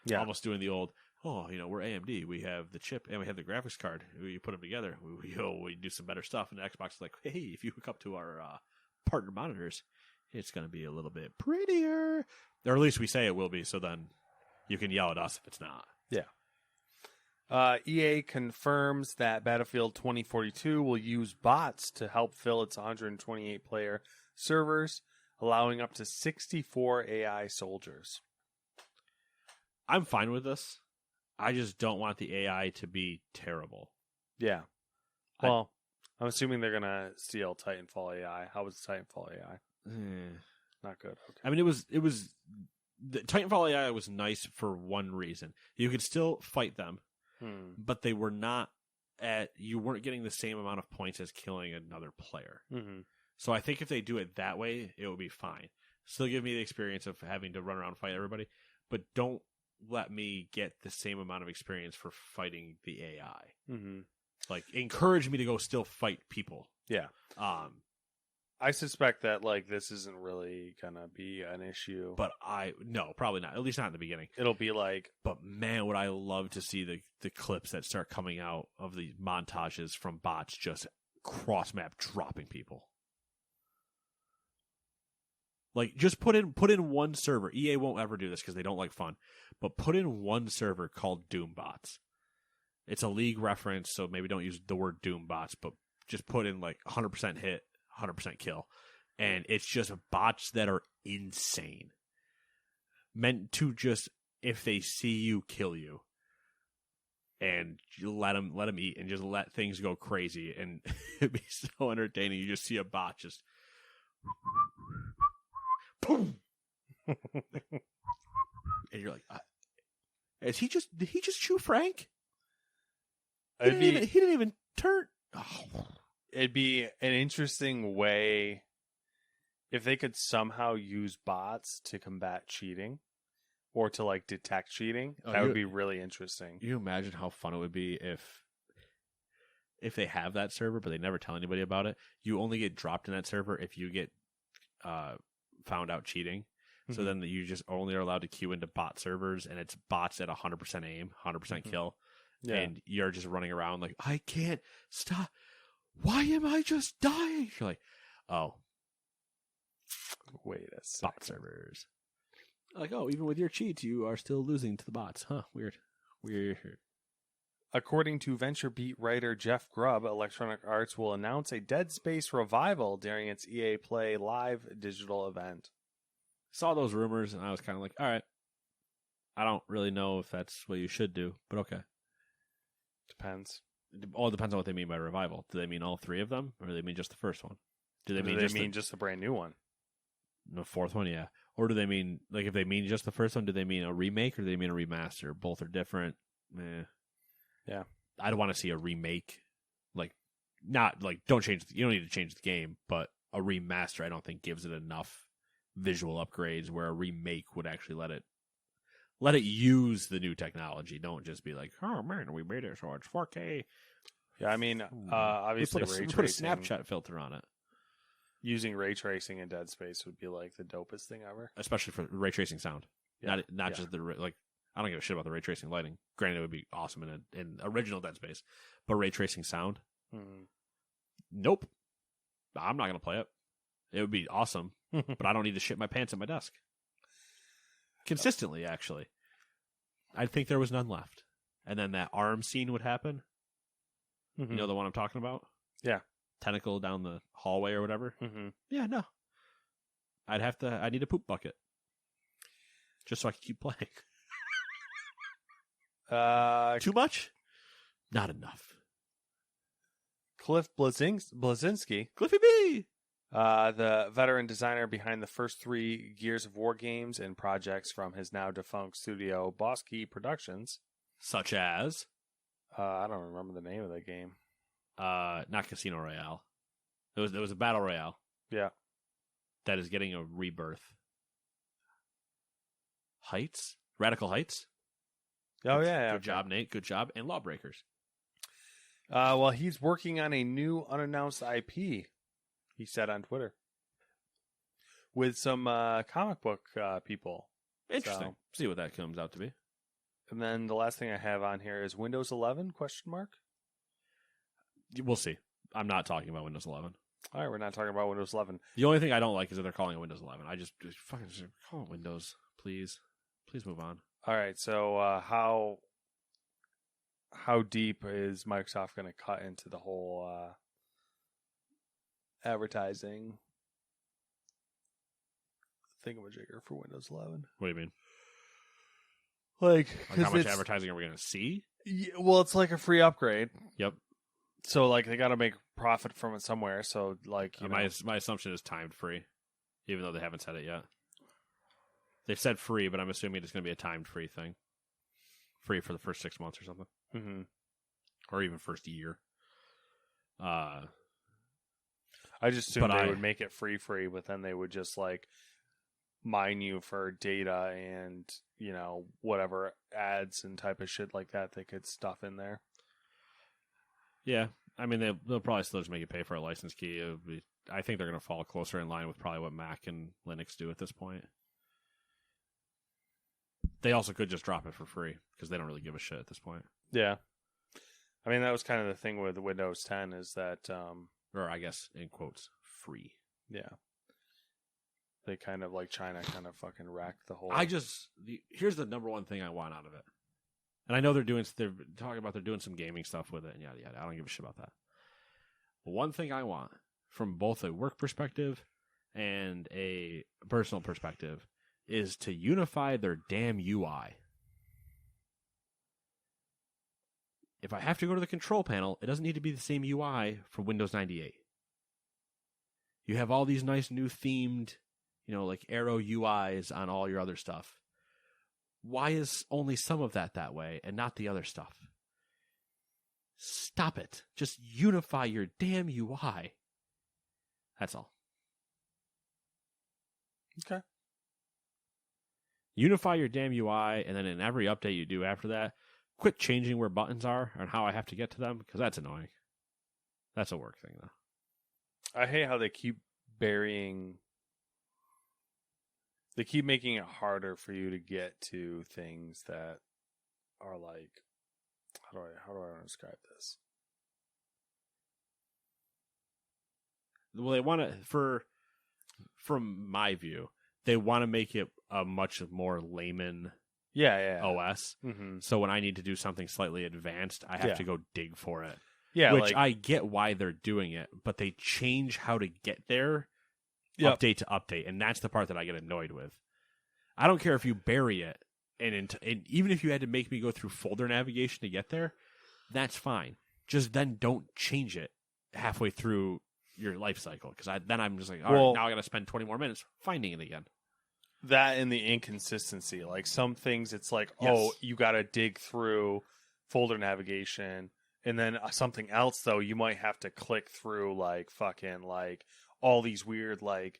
[SPEAKER 3] Yeah.
[SPEAKER 2] Almost doing the old, we're AMD. We have the chip and we have the graphics card. We put them together. We do some better stuff. And Xbox is like, hey, if you hook up to our partner monitors, it's going to be a little bit prettier. Or at least we say it will be, so then you can yell at us if it's not.
[SPEAKER 3] Yeah. EA confirms that Battlefield 2042 will use bots to help fill its 128-player servers, allowing up to 64 AI soldiers.
[SPEAKER 2] I'm fine with this. I just don't want the AI to be terrible.
[SPEAKER 3] Yeah. Well, I'm assuming they're going to steal Titanfall AI. How was Titanfall AI? Not good. Okay.
[SPEAKER 2] I mean, the Titanfall AI was nice for one reason. You could still fight them, but they were not you weren't getting the same amount of points as killing another player.
[SPEAKER 3] Mm-hmm.
[SPEAKER 2] So I think if they do it that way, it would be fine. Still give me the experience of having to run around and fight everybody, but don't let me get the same amount of experience for fighting the AI.
[SPEAKER 3] Mm-hmm.
[SPEAKER 2] Like, encourage me to go still fight people.
[SPEAKER 3] Yeah. I suspect that like this isn't really gonna be an issue.
[SPEAKER 2] But no, probably not. At least not in the beginning.
[SPEAKER 3] It'll be like,
[SPEAKER 2] But man, would I love to see the clips that start coming out of the montages from bots just cross map dropping people. Like, just put in one server. EA won't ever do this because they don't like fun. But put in one server called Doombots. It's a league reference, so maybe don't use the word Doombots, but just put in like 100% hit, 100% kill. And it's just bots that are insane. Meant to just, if they see you, kill you. And you let them eat and just let things go crazy. And it'd be so entertaining. You just see a bot just... Boom! And you're like, did he just shoot Frank? He didn't even turn. Oh.
[SPEAKER 3] It'd be an interesting way if they could somehow use bots to combat cheating or to like detect cheating. That would be really interesting.
[SPEAKER 2] You imagine how fun it would be if they have that server, but they never tell anybody about it. You only get dropped in that server if you get found out cheating. So then you just only are allowed to queue into bot servers, and it's bots at 100% aim, 100% kill. Yeah. And you're just running around like, I can't stop. Why am I just dying? You're like, oh.
[SPEAKER 3] Wait a second.
[SPEAKER 2] Bot servers. Like, oh, even with your cheats, you are still losing to the bots. Huh, weird.
[SPEAKER 3] According to VentureBeat writer Jeff Grubb, Electronic Arts will announce a Dead Space revival during its EA Play Live digital event.
[SPEAKER 2] Saw those rumors, and I was kind of like, all right. I don't really know if that's what you should do, but okay.
[SPEAKER 3] Depends.
[SPEAKER 2] It all depends on what they mean by revival. Do they mean all three of them, or do they mean just the first one?
[SPEAKER 3] Do they mean just a brand new one?
[SPEAKER 2] The fourth one, yeah. Or do they mean, like, if they mean just the first one, do they mean a remake, or do they mean a remaster? Both are different.
[SPEAKER 3] Yeah.
[SPEAKER 2] I'd want to see a remake. Like, not, like, you don't need to change the game, but a remaster I don't think gives it enough visual upgrades where a remake would actually let it use the new technology. Don't just be like, oh man, we made it so it's 4K.
[SPEAKER 3] Yeah, I mean, obviously
[SPEAKER 2] ray tracing. Put a Snapchat filter on it.
[SPEAKER 3] Using ray tracing in Dead Space would be like the dopest thing ever.
[SPEAKER 2] Especially for ray tracing sound. Yeah. Not just the, like, I don't give a shit about the ray tracing lighting. Granted, it would be awesome in original Dead Space. But ray tracing sound? Nope. I'm not going to play it. It would be awesome, but I don't need to shit my pants at my desk. Consistently, actually. I think there was none left. And then that arm scene would happen. You know the one I'm talking about?
[SPEAKER 3] Yeah.
[SPEAKER 2] Tentacle down the hallway or whatever? Yeah, no. I need a poop bucket. Just so I can keep playing. Too much? Not enough.
[SPEAKER 3] Cliff Bleszinski.
[SPEAKER 2] Cliffy B!
[SPEAKER 3] The veteran designer behind the first 3 Gears of War games and projects from his now defunct studio Boss Key Productions.
[SPEAKER 2] Such as?
[SPEAKER 3] I don't remember the name of that game.
[SPEAKER 2] Not Casino Royale. There was a Battle Royale.
[SPEAKER 3] Yeah.
[SPEAKER 2] That is getting a rebirth. Heights? Radical Heights?
[SPEAKER 3] Oh, yeah.
[SPEAKER 2] Good job, Nate. Good job. And Lawbreakers.
[SPEAKER 3] Well, he's working on a new unannounced IP, he said on Twitter, with some comic book people.
[SPEAKER 2] Interesting. See what that comes out to be.
[SPEAKER 3] And then the last thing I have on here is Windows 11, ?
[SPEAKER 2] We'll see. I'm not talking about Windows 11.
[SPEAKER 3] All right, we're not talking about Windows 11.
[SPEAKER 2] The only thing I don't like is that they're calling it Windows 11. I just fucking call it Windows, please. Please move on.
[SPEAKER 3] All right, so how deep is Microsoft going to cut into the whole advertising thingamajigger for Windows 11?
[SPEAKER 2] What do you mean?
[SPEAKER 3] Like
[SPEAKER 2] how much advertising are we going to see?
[SPEAKER 3] Yeah, well, it's like a free upgrade.
[SPEAKER 2] Yep.
[SPEAKER 3] So, like, they got to make profit from it somewhere. So, like,
[SPEAKER 2] my assumption is timed free, even though they haven't said it yet. They've said free, but I'm assuming it's going to be a timed free thing. Free for the first 6 months or something. Or even first year.
[SPEAKER 3] I just assumed they would make it free, but then they would just, like, mine you for data and, whatever ads and type of shit like that they could stuff in there.
[SPEAKER 2] Yeah. I mean, they'll probably still just make you pay for a license key. I think they're going to fall closer in line with probably what Mac and Linux do at this point. They also could just drop it for free because they don't really give a shit at this point.
[SPEAKER 3] Yeah. I mean, that was kind of the thing with Windows 10 is that,
[SPEAKER 2] or I guess in quotes, free.
[SPEAKER 3] Yeah. They kind of, like China, kind of fucking wrecked the whole.
[SPEAKER 2] Here's the number one thing I want out of it. And I know they're talking about they're doing some gaming stuff with it and yada yada. I don't give a shit about that. But one thing I want from both a work perspective and a personal perspective is to unify their damn UI. If I have to go to the control panel, it doesn't need to be the same UI for Windows 98. You have all these nice new themed, like arrow UIs on all your other stuff. Why is only some of that way and not the other stuff? Stop it. Just unify your damn UI. That's all.
[SPEAKER 3] Okay.
[SPEAKER 2] Unify your damn UI, and then in every update you do after that, quit changing where buttons are and how I have to get to them, because that's annoying. That's a work thing, though.
[SPEAKER 3] I hate how they keep burying. They keep making it harder for you to get to things that are like, how do I describe this?
[SPEAKER 2] Well, they want to, from my view, they want to make it a much more layman OS.
[SPEAKER 3] Mm-hmm.
[SPEAKER 2] So when I need to do something slightly advanced, I have to go dig for it.
[SPEAKER 3] Yeah,
[SPEAKER 2] which I get why they're doing it, but they change how to get there update to update, and that's the part that I get annoyed with. I don't care if you bury it, and even if you had to make me go through folder navigation to get there, that's fine. Just then don't change it halfway through your life cycle, because then I'm just like, all right, now I got to spend 20 more minutes finding it again.
[SPEAKER 3] That and the inconsistency. Like some things, it's like, oh, you got to dig through folder navigation, and then something else though, you might have to click through like fucking like all these weird like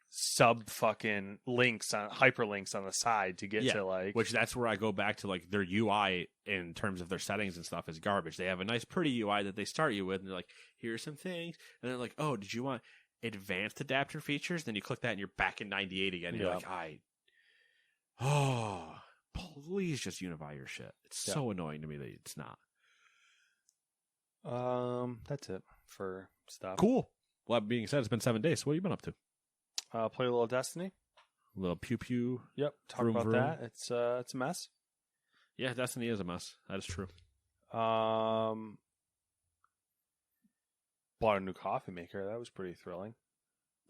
[SPEAKER 3] sub fucking links on hyperlinks on the side to get to like,
[SPEAKER 2] which that's where I go back to like their UI in terms of their settings and stuff is garbage. They have a nice pretty UI that they start you with, and they're like, here's some things, and they're like, oh, did you want advanced adapter features? Then you click that and you're back in 98 again. And you're like, please just unify your shit. It's so annoying to me that it's not.
[SPEAKER 3] That's it for stuff.
[SPEAKER 2] Cool. Well, that being said, it's been 7 days. So what have you been up to?
[SPEAKER 3] Play a little Destiny.
[SPEAKER 2] A little pew pew.
[SPEAKER 3] Yep. Talk
[SPEAKER 2] vroom,
[SPEAKER 3] about
[SPEAKER 2] vroom.
[SPEAKER 3] that. It's a mess.
[SPEAKER 2] Yeah, Destiny is a mess. That is true.
[SPEAKER 3] Bought a new coffee maker. That was pretty thrilling.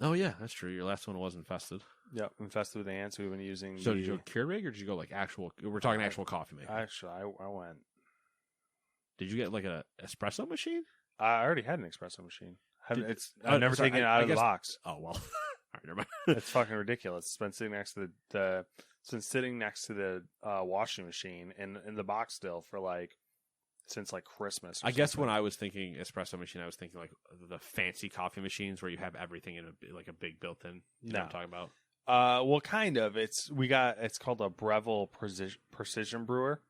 [SPEAKER 2] Oh yeah, that's true. Your last one was infested.
[SPEAKER 3] Yep, infested with ants. We've been using.
[SPEAKER 2] So did you go Keurig or did you go like actual? We're talking actual coffee maker.
[SPEAKER 3] Actually, I went.
[SPEAKER 2] Did you get like an espresso machine?
[SPEAKER 3] I already had an espresso machine. I've never
[SPEAKER 2] sorry,
[SPEAKER 3] taken it out of the box.
[SPEAKER 2] Oh well. All right, never mind.
[SPEAKER 3] It's fucking ridiculous. It's been sitting next to the washing machine in the box still for like since like Christmas.
[SPEAKER 2] I guess when I was thinking espresso machine, I was thinking like the fancy coffee machines where you have everything in a big built-in. You know what I'm talking about?
[SPEAKER 3] Well, kind of. It's called a Breville Precision Brewer.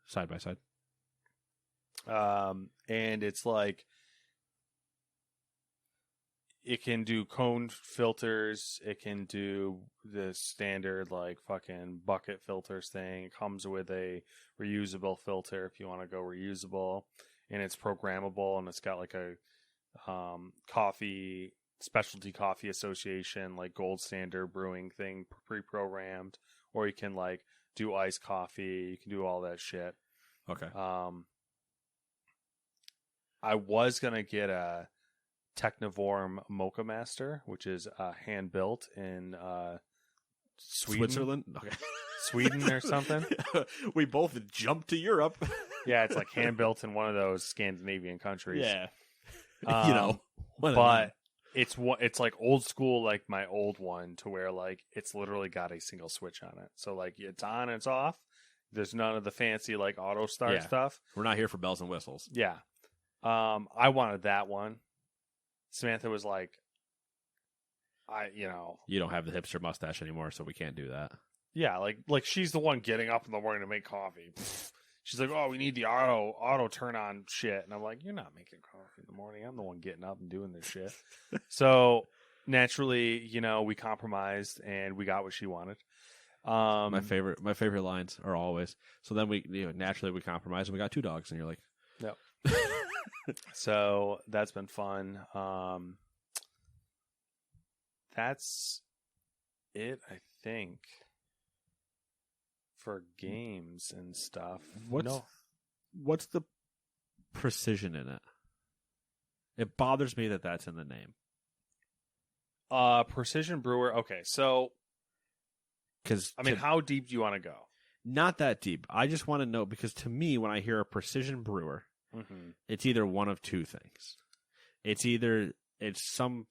[SPEAKER 2] Side by side.
[SPEAKER 3] And it's like it can do cone filters. It can do the standard like fucking bucket filters thing. It comes with a reusable filter if you want to go reusable, and it's programmable, and it's got like a specialty coffee association like gold standard brewing thing pre-programmed, or you can like do iced coffee. You can do all that shit.
[SPEAKER 2] Okay.
[SPEAKER 3] I was gonna get a Technivorm Mocha Master, which is hand built in Sweden.
[SPEAKER 2] Switzerland? Okay.
[SPEAKER 3] Sweden or something.
[SPEAKER 2] We both jumped to Europe.
[SPEAKER 3] Yeah, it's like hand built in one of those Scandinavian countries.
[SPEAKER 2] Yeah.
[SPEAKER 3] But it's like old school, like my old one, to where like it's literally got a single switch on it. So like it's on, it's off. There's none of the fancy like auto start stuff.
[SPEAKER 2] We're not here for bells and whistles.
[SPEAKER 3] Yeah. I wanted that one. Samantha was like,
[SPEAKER 2] you don't have the hipster mustache anymore, so we can't do that.
[SPEAKER 3] Yeah, like she's the one getting up in the morning to make coffee. she's like, "Oh, we need the auto turn on shit," and I'm like, "You're not making coffee in the morning. I'm the one getting up and doing this shit." So naturally, we compromised and we got what she wanted.
[SPEAKER 2] My favorite lines are always, so then we naturally we compromised and we got 2 dogs, and you're like,
[SPEAKER 3] Yep. So that's been fun. That's it, I think, for games and stuff.
[SPEAKER 2] What's the precision in it? It bothers me that that's in the name.
[SPEAKER 3] Precision Brewer. Okay, so
[SPEAKER 2] Because
[SPEAKER 3] how deep do you want to go?
[SPEAKER 2] Not that deep. I just want to know, because to me, when I hear a precision brewer, it's either one of 2 things. It's either it's some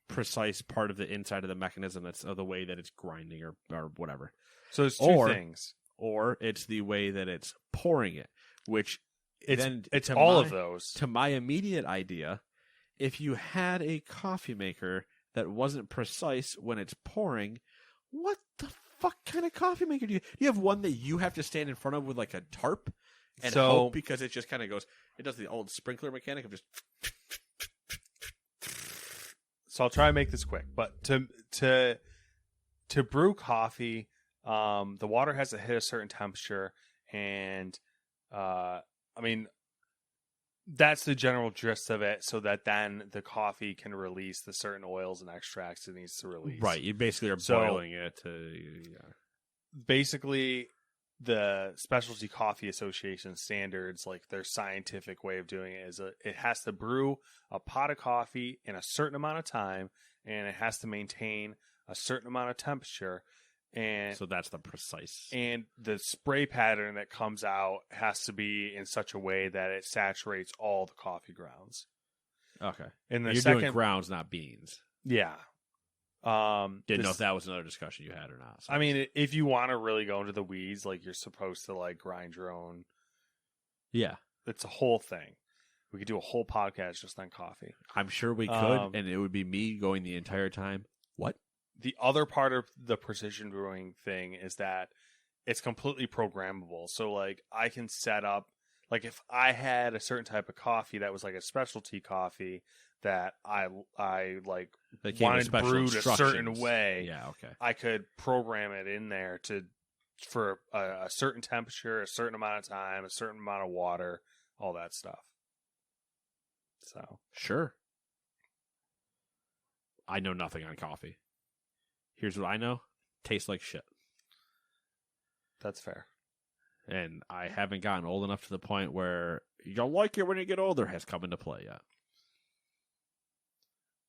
[SPEAKER 2] precise part of the inside of the mechanism that's of the way that it's grinding or whatever.
[SPEAKER 3] So it's 2 things.
[SPEAKER 2] Or it's the way that it's pouring it, which
[SPEAKER 3] it's all of those.
[SPEAKER 2] To my immediate idea, if you had a coffee maker that wasn't precise when it's pouring, what the fuck kind of coffee maker do you? Do you have one that you have to stand in front of with like a tarp and hope, because it just kind of goes? It does the old sprinkler mechanic of just.
[SPEAKER 3] So I'll try and make this quick, but to brew coffee, the water has to hit a certain temperature, and that's the general gist of it, so that then the coffee can release the certain oils and extracts it needs to release.
[SPEAKER 2] Right, you basically are boiling it to. Yeah.
[SPEAKER 3] Basically, the Specialty Coffee Association standards, like their scientific way of doing it, is it has to brew a pot of coffee in a certain amount of time, and it has to maintain a certain amount of temperature. And
[SPEAKER 2] so that's the precise.
[SPEAKER 3] And the spray pattern that comes out has to be in such a way that it saturates all the coffee grounds.
[SPEAKER 2] Okay.
[SPEAKER 3] And
[SPEAKER 2] you're doing grounds, not beans.
[SPEAKER 3] Yeah.
[SPEAKER 2] Didn't know if that was another discussion you had or not. So.
[SPEAKER 3] If you want to really go into the weeds, like you're supposed to like grind your own.
[SPEAKER 2] Yeah.
[SPEAKER 3] It's a whole thing. We could do a whole podcast just on coffee.
[SPEAKER 2] I'm sure we could, and it would be me going the entire time. What?
[SPEAKER 3] The other part of the precision brewing thing is that it's completely programmable. So like I can set up, like if I had a certain type of coffee that was like a specialty coffee that I like wanted brewed a certain way.
[SPEAKER 2] Yeah, okay.
[SPEAKER 3] I could program it in there for a certain temperature, a certain amount of time, a certain amount of water, all that stuff. So
[SPEAKER 2] sure. I know nothing on coffee. Here's what I know. Tastes like shit.
[SPEAKER 3] That's fair.
[SPEAKER 2] And I haven't gotten old enough to the point where you'll like it when you get older has come into play yet.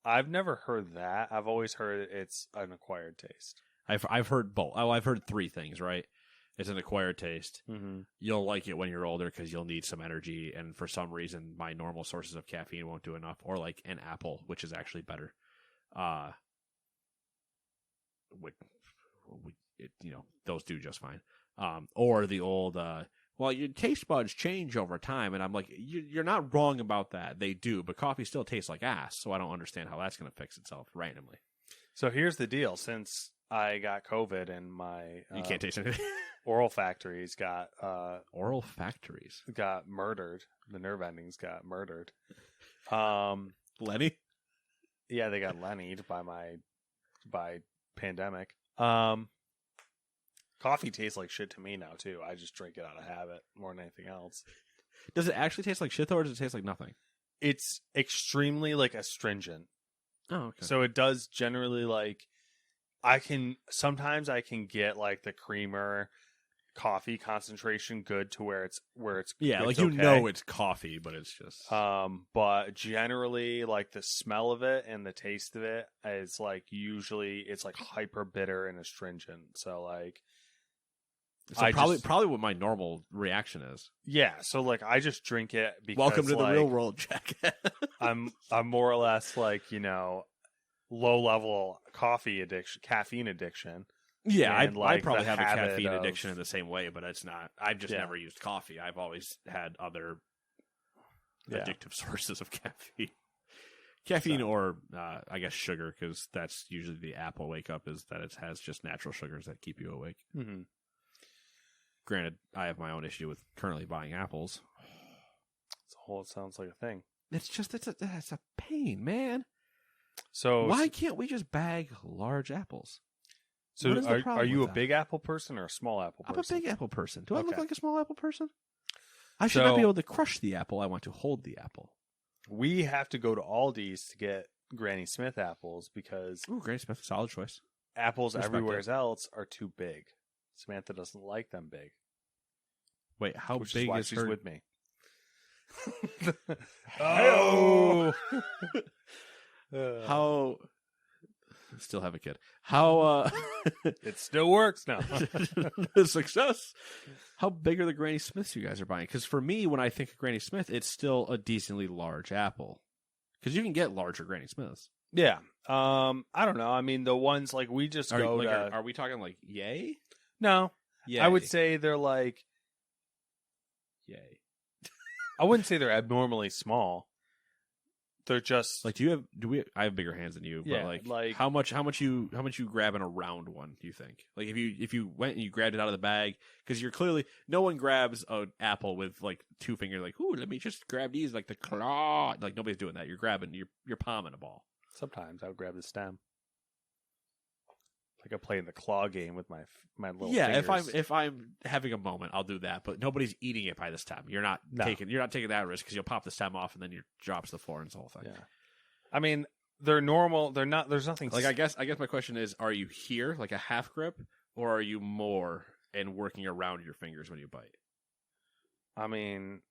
[SPEAKER 3] I've never heard that. I've always heard it's an acquired taste.
[SPEAKER 2] I've heard both. Oh, I've heard 3 things, right? It's an acquired taste.
[SPEAKER 3] Mm-hmm.
[SPEAKER 2] You'll like it when you're older because you'll need some energy, and for some reason, my normal sources of caffeine won't do enough. Or like an apple, which is actually better. Those do just fine. Or the old, well, your taste buds change over time, and I'm like, you're not wrong about that. They do, but coffee still tastes like ass, so I don't understand how that's going to fix itself randomly.
[SPEAKER 3] So here's the deal: since I got COVID and my
[SPEAKER 2] you can't taste anything.
[SPEAKER 3] Oral factories got murdered. The nerve endings got murdered.
[SPEAKER 2] Lenny?
[SPEAKER 3] Yeah, they got Lenny'd by pandemic. Coffee tastes like shit to me now too. I just drink it out of habit more than anything else.
[SPEAKER 2] Does it actually taste like shit though, or does it taste like nothing?
[SPEAKER 3] It's extremely like astringent.
[SPEAKER 2] Oh, okay.
[SPEAKER 3] So it does generally like sometimes I can get like the creamer coffee concentration good to where it's
[SPEAKER 2] like
[SPEAKER 3] okay.
[SPEAKER 2] It's coffee, but it's just
[SPEAKER 3] but generally like the smell of it and the taste of it is like usually it's like hyper bitter and astringent. So like
[SPEAKER 2] probably what my normal reaction is.
[SPEAKER 3] Yeah, so like I just drink it because
[SPEAKER 2] welcome to the real world, Jack.
[SPEAKER 3] I'm more or less like, low level caffeine addiction.
[SPEAKER 2] Yeah, I probably have a caffeine addiction in the same way, but it's not. I've just never used coffee. I've always had other addictive sources of caffeine. Caffeine or, I guess, sugar, because that's usually the Apple wake up is that it has just natural sugars that keep you awake.
[SPEAKER 3] Mm-hmm.
[SPEAKER 2] Granted, I have my own issue with currently buying apples.
[SPEAKER 3] It sounds like a thing.
[SPEAKER 2] It's a pain, man.
[SPEAKER 3] So
[SPEAKER 2] Why can't we just bag large apples?
[SPEAKER 3] So
[SPEAKER 2] What is the problem
[SPEAKER 3] are you
[SPEAKER 2] with
[SPEAKER 3] a
[SPEAKER 2] that?
[SPEAKER 3] big apple person or a small apple
[SPEAKER 2] I'm
[SPEAKER 3] person?
[SPEAKER 2] a big apple person. Do I look
[SPEAKER 3] Okay.
[SPEAKER 2] like a small apple person? I should not
[SPEAKER 3] So-
[SPEAKER 2] be able to crush the apple. I want to hold the apple.
[SPEAKER 3] We have to go to Aldi's to get Granny Smith apples because
[SPEAKER 2] Ooh, Granny Smith, solid choice.
[SPEAKER 3] apples
[SPEAKER 2] Respect
[SPEAKER 3] everywhere
[SPEAKER 2] it.
[SPEAKER 3] else are too big. Samantha doesn't like them big,
[SPEAKER 2] Wait, how
[SPEAKER 3] which
[SPEAKER 2] big
[SPEAKER 3] is why
[SPEAKER 2] is
[SPEAKER 3] she's
[SPEAKER 2] her?
[SPEAKER 3] with me.
[SPEAKER 2] Oh!
[SPEAKER 3] Uh,
[SPEAKER 2] How? Still have a kid. How?
[SPEAKER 3] it still works now.
[SPEAKER 2] Success. How big are the Granny Smiths you guys are buying? Because for me, when I think of Granny Smith, it's still a decently large apple. Because you can get larger Granny Smiths.
[SPEAKER 3] Yeah. I don't know. I mean, the ones like we just go to.
[SPEAKER 2] Are we talking like yay?
[SPEAKER 3] No,
[SPEAKER 2] Yay.
[SPEAKER 3] I would say they're like.
[SPEAKER 2] yay.
[SPEAKER 3] I wouldn't say they're abnormally small. They're just
[SPEAKER 2] Like, I have bigger hands than you,
[SPEAKER 3] Yeah,
[SPEAKER 2] but
[SPEAKER 3] like-
[SPEAKER 2] how much you grab in a round one, do you think? Like if you went and you grabbed it out of the bag, because you're clearly, no one grabs an apple with like two fingers, like, ooh, let me just grab these like the claw. Like, nobody's doing that. You're grabbing, you're palming a ball.
[SPEAKER 3] sometimes I would grab the stem. Like I play in the claw game with my little
[SPEAKER 2] Yeah,
[SPEAKER 3] fingers.
[SPEAKER 2] if I'm having a moment, I'll do that. But nobody's eating it by the stem. You're not
[SPEAKER 3] No.
[SPEAKER 2] taking that risk because you'll pop the stem off and then you drops the floor and it's the whole thing.
[SPEAKER 3] Yeah. I mean, they're normal. They're not. There's nothing.
[SPEAKER 2] Like I guess my question is: are you here like a half grip, or are you more and working around your fingers when you bite?
[SPEAKER 3] I mean,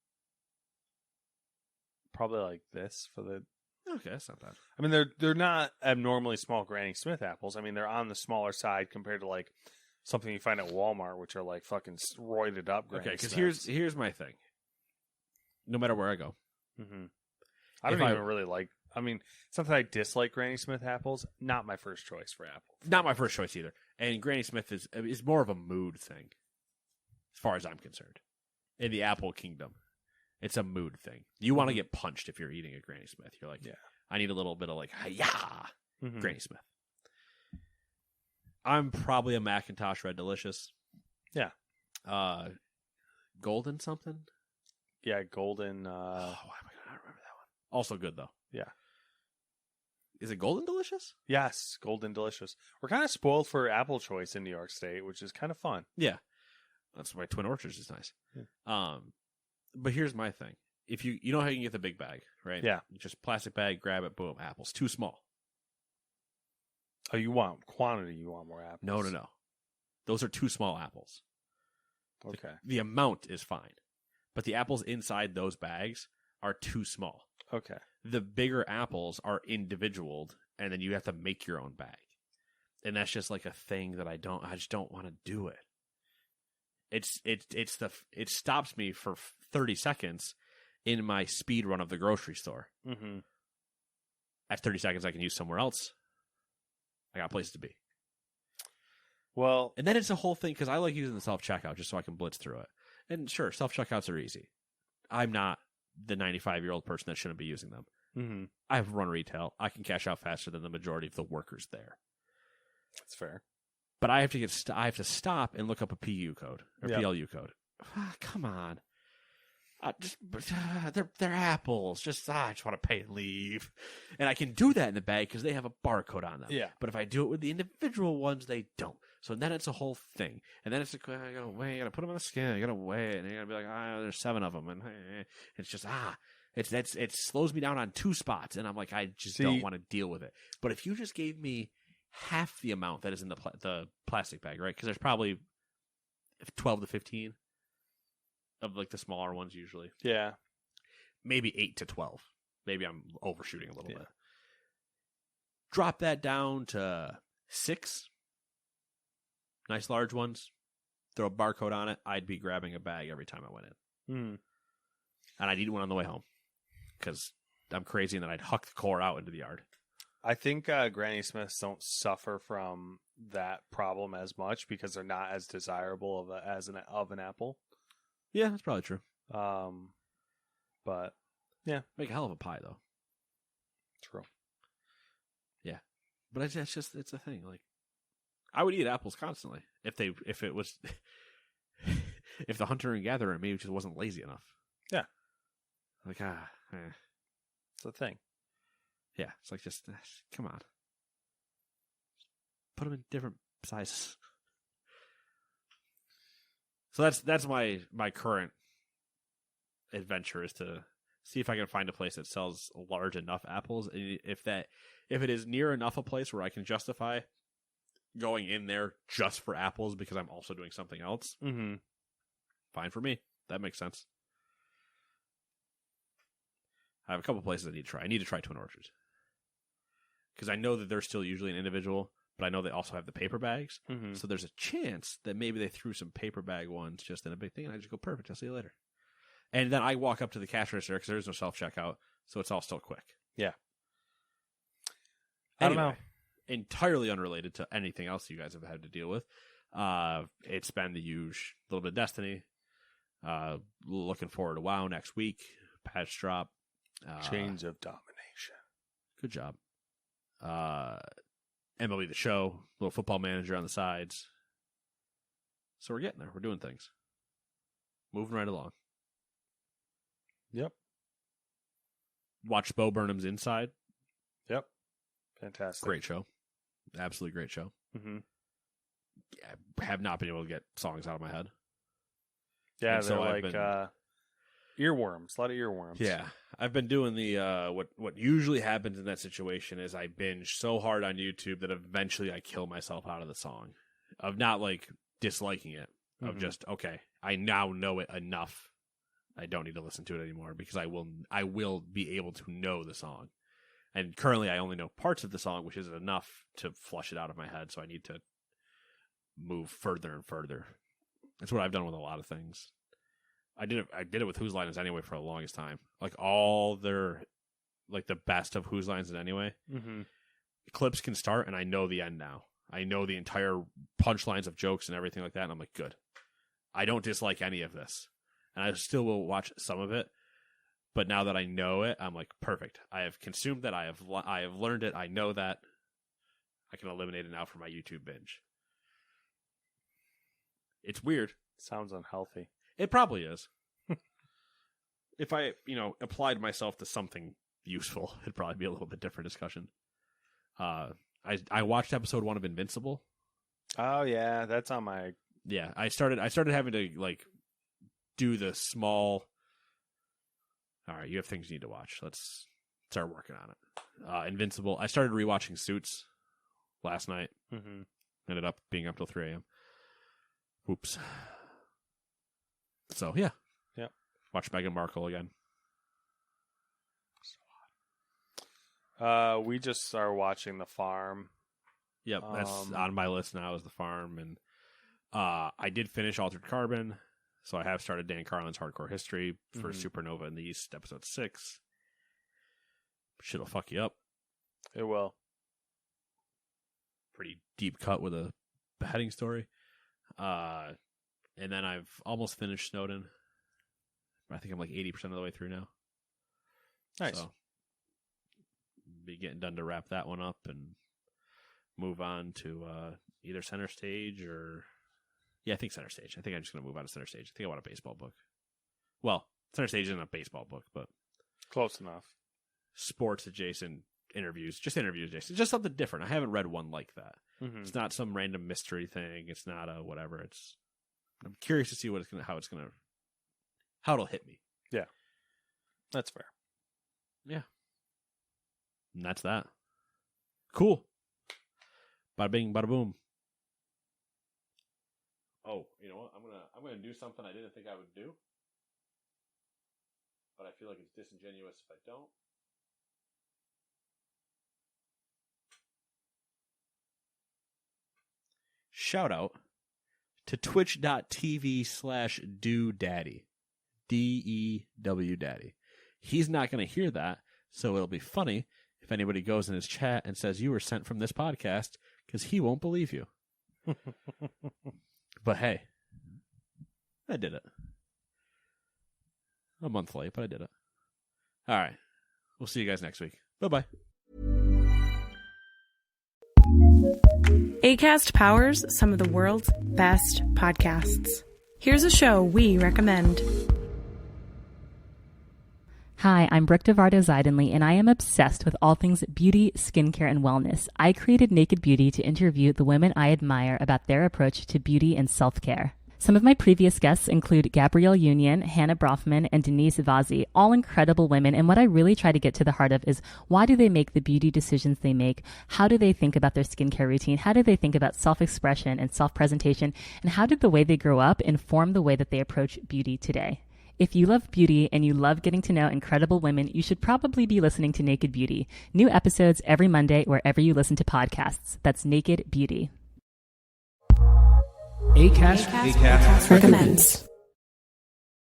[SPEAKER 3] probably like this for the.
[SPEAKER 2] Okay, that's not bad.
[SPEAKER 3] I mean, they're not abnormally small Granny Smith apples. I mean, they're on the smaller side compared to like something you find at Walmart, which are like fucking roided up. Granny
[SPEAKER 2] Okay, because
[SPEAKER 3] Smiths.
[SPEAKER 2] here's my thing. No matter where I go,
[SPEAKER 3] Mhm. I don't
[SPEAKER 2] if I-
[SPEAKER 3] even really like. I mean, it's not that I dislike Granny Smith apples. Not my first choice for apple.
[SPEAKER 2] not my first choice either. And Granny Smith is more of a mood thing, as far as I'm concerned. In the apple kingdom, it's a mood thing. You want to get punched if you're eating a Granny Smith. You're like,
[SPEAKER 3] Yeah.
[SPEAKER 2] I need a little bit of like, hi-ya,
[SPEAKER 3] Mhm.
[SPEAKER 2] Granny Smith. I'm probably a Macintosh Red Delicious.
[SPEAKER 3] Yeah.
[SPEAKER 2] Golden something.
[SPEAKER 3] Yeah, golden.
[SPEAKER 2] Why am I not remember that one? Also good though.
[SPEAKER 3] Yeah.
[SPEAKER 2] Is it Golden Delicious?
[SPEAKER 3] Yes, golden delicious. We're kind of spoiled for apple choice in New York State, which is kind of fun.
[SPEAKER 2] Yeah. That's why Twin Orchards is nice.
[SPEAKER 3] Yeah.
[SPEAKER 2] But here's my thing. If you know how you can get the big bag, right?
[SPEAKER 3] Yeah.
[SPEAKER 2] Just plastic bag, grab it, boom, apples. Too small.
[SPEAKER 3] Oh, you want quantity? You want more apples?
[SPEAKER 2] No. Those are too small apples.
[SPEAKER 3] Okay.
[SPEAKER 2] The amount is fine. But the apples inside those bags are too small.
[SPEAKER 3] Okay.
[SPEAKER 2] The bigger apples are individualed, and then you have to make your own bag. And that's just like a thing that I just don't want to do it. It stops me for 30 seconds in my speed run of the grocery store.
[SPEAKER 3] Mm-hmm.
[SPEAKER 2] At 30 seconds, I can use somewhere else. I got places to be.
[SPEAKER 3] Well,
[SPEAKER 2] And then it's a whole thing, because I like using the self-checkout just so I can blitz through it. And sure, self-checkouts are easy. I'm not the 95-year-old person that shouldn't be using them.
[SPEAKER 3] mm-hmm.
[SPEAKER 2] I've run retail. I can cash out faster than the majority of the workers there.
[SPEAKER 3] That's fair.
[SPEAKER 2] But I have to I have to stop and look up a PU code or
[SPEAKER 3] Yep.
[SPEAKER 2] PLU code. Come on. They're apples. I just want to pay and leave. And I can do that in the bag because they have a barcode on them.
[SPEAKER 3] Yeah.
[SPEAKER 2] But if I do it with the individual ones, they don't. So then it's a whole thing. And then it's like, I gotta weigh, I gotta put them on the scale, I gotta weigh it, and you're gonna be like, there's 7 of them. And it's just, it slows me down on 2 spots. And I'm like, I just don't want to deal with it. But if you just gave me half the amount that is in the plastic bag, right? Because there's probably 12 to 15 of like the smaller ones usually.
[SPEAKER 3] Yeah.
[SPEAKER 2] Maybe 8 to 12. Maybe I'm overshooting a little
[SPEAKER 3] Yeah.
[SPEAKER 2] bit. Drop that down to 6. Nice large ones. Throw a barcode on it. I'd be grabbing a bag every time I went in.
[SPEAKER 3] Mm.
[SPEAKER 2] And I'd eat one on the way home. Because I'm crazy and then I'd huck the core out into the yard.
[SPEAKER 3] I think Granny Smiths don't suffer from that problem as much because they're not as desirable of an apple.
[SPEAKER 2] Yeah, that's probably true.
[SPEAKER 3] But
[SPEAKER 2] Make a hell of a pie though.
[SPEAKER 3] true.
[SPEAKER 2] But it's a thing. Like, I would eat apples constantly if it was. if the hunter and gatherer maybe just wasn't lazy enough.
[SPEAKER 3] Yeah.
[SPEAKER 2] Like,
[SPEAKER 3] It's the thing.
[SPEAKER 2] Yeah, it's like just come on, put them in different sizes. So that's my current adventure, is to see if I can find a place that sells large enough apples. And if it is near enough a place where I can justify going in there just for apples because I'm also doing something else, fine for me. That makes sense. I have a couple places I need to try. I need to try Twin Orchards because I know that they're still usually an individual, but I know they also have the paper bags. So there's a chance that maybe they threw some paper bag ones just in a big thing, and I just go, perfect, I'll see you later. And then I walk up to the cash register because there's no self-checkout, so it's all still quick.
[SPEAKER 3] Yeah.
[SPEAKER 2] Anyway,
[SPEAKER 3] I don't know.
[SPEAKER 2] Entirely unrelated to anything else you guys have had to deal with. It's been the huge little bit of Destiny. Looking forward to WoW next week. Patch drop.
[SPEAKER 3] Chains of Domination.
[SPEAKER 2] Good job. MLB The Show. Little Football Manager on the sides. So we're getting there. We're doing things. Moving right along.
[SPEAKER 3] Yep.
[SPEAKER 2] Watch Bo Burnham's Inside.
[SPEAKER 3] Yep. Fantastic.
[SPEAKER 2] Great show. Absolutely great show. I have not been able to get songs out of my head.
[SPEAKER 3] Yeah,
[SPEAKER 2] And
[SPEAKER 3] they're
[SPEAKER 2] so I've
[SPEAKER 3] like
[SPEAKER 2] been-
[SPEAKER 3] earworms. A lot of earworms.
[SPEAKER 2] Yeah. I've been doing the what usually happens in that situation is I binge so hard on YouTube that eventually I kill myself out of the song. Of not like disliking it. Of just, okay, I now know it enough. I don't need to listen to it anymore because I will be able to know the song. And currently I only know parts of the song, which isn't enough to flush it out of my head, so I need to move further and further. That's what I've done with a lot of things. I did it with Whose Line Is Anyway for the longest time. Like all their, like the best of Whose Line Is Anyway. Clips can start and I know the end now. I know the entire punchlines of jokes and everything like that, and I'm like, good. I don't dislike any of this. And I still will watch some of it. But now that I know it, I'm like, perfect. I have consumed that. I have learned it. I know that. I can eliminate it now from my YouTube binge. It's weird.
[SPEAKER 3] Sounds unhealthy.
[SPEAKER 2] It probably is. If I, applied myself to something useful, it'd probably be a little bit different discussion. I watched episode 1 of Invincible.
[SPEAKER 3] Oh yeah, that's on my.
[SPEAKER 2] Yeah, I started having to like do the small. All right, you have things you need to watch. Let's start working on it. Invincible. I started rewatching Suits last night. Ended up being up till 3 a.m. Oops. So yeah. Watch Meghan Markle again.
[SPEAKER 3] We just are watching The Farm.
[SPEAKER 2] Yep, that's on my list now, is The Farm. And I did finish Altered Carbon, so I have started Dan Carlin's Hardcore History for Supernova in the East, episode 6. Shit'll fuck you up.
[SPEAKER 3] It will.
[SPEAKER 2] Pretty deep cut with a beheading story. And then I've almost finished Snowden. I think I'm like 80% of the way through now.
[SPEAKER 3] Nice.
[SPEAKER 2] So, be getting done to wrap that one up and move on to either Center Stage or... Yeah, I think Center Stage. I think I'm just going to move on to Center Stage. I think I want a baseball book. Well, Center Stage isn't a baseball book, but...
[SPEAKER 3] Close enough.
[SPEAKER 2] Sports-adjacent interviews. Just interviews adjacent. Just something different. I haven't read one like that. It's not some random mystery thing. It's not a whatever. It's... I'm curious to see how it'll hit me.
[SPEAKER 3] Yeah. That's fair.
[SPEAKER 2] Yeah. And that's that. Cool. Bada bing, bada boom. Oh, you know what? I'm gonna do something I didn't think I would do. But I feel like it's disingenuous if I don't. Shout out to twitch.tv/DewDaddy. DEW Daddy. He's not going to hear that, so it'll be funny if anybody goes in his chat and says you were sent from this podcast, because he won't believe you. But hey, I did it. A month late, but I did it. All right. We'll see you guys next week. Bye-bye.
[SPEAKER 4] Acast powers some of the world's best podcasts. Here's a show we recommend.
[SPEAKER 5] Hi, I'm Brooke DeVardo-Zeidenly, and I am obsessed with all things beauty, skincare, and wellness. I created Naked Beauty to interview the women I admire about their approach to beauty and self-care. Some of my previous guests include Gabrielle Union, Hannah Brofman, and Denise Vazzi, all incredible women, and what I really try to get to the heart of is why do they make the beauty decisions they make? How do they think about their skincare routine? How do they think about self-expression and self-presentation? And how did the way they grew up inform the way that they approach beauty today? If you love beauty and you love getting to know incredible women, you should probably be listening to Naked Beauty. New episodes every Monday wherever you listen to podcasts. That's Naked Beauty.
[SPEAKER 6] Acast recommends.